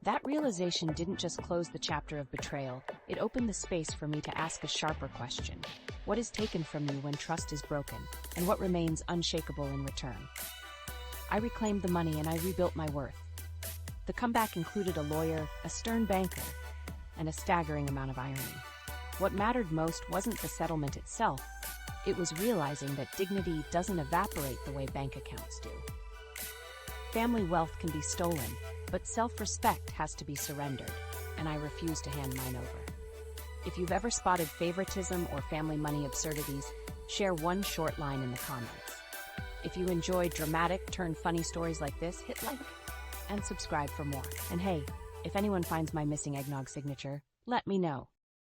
Speaker 1: That realization didn't just close the chapter of betrayal, it opened the space for me to ask a sharper question. What is taken from you when trust is broken, and what remains unshakable in return? I reclaimed the money and I rebuilt my worth. The comeback included a lawyer, a stern banker, and a staggering amount of irony. What mattered most wasn't the settlement itself, it was realizing that dignity doesn't evaporate the way bank accounts do. Family wealth can be stolen, but self-respect has to be surrendered, and I refuse to hand mine over. If you've ever spotted favoritism or family money absurdities, share one short line in the comments. If you enjoy dramatic, funny stories like this, hit like and subscribe for more. And hey, if anyone finds my missing eggnog signature, let me know.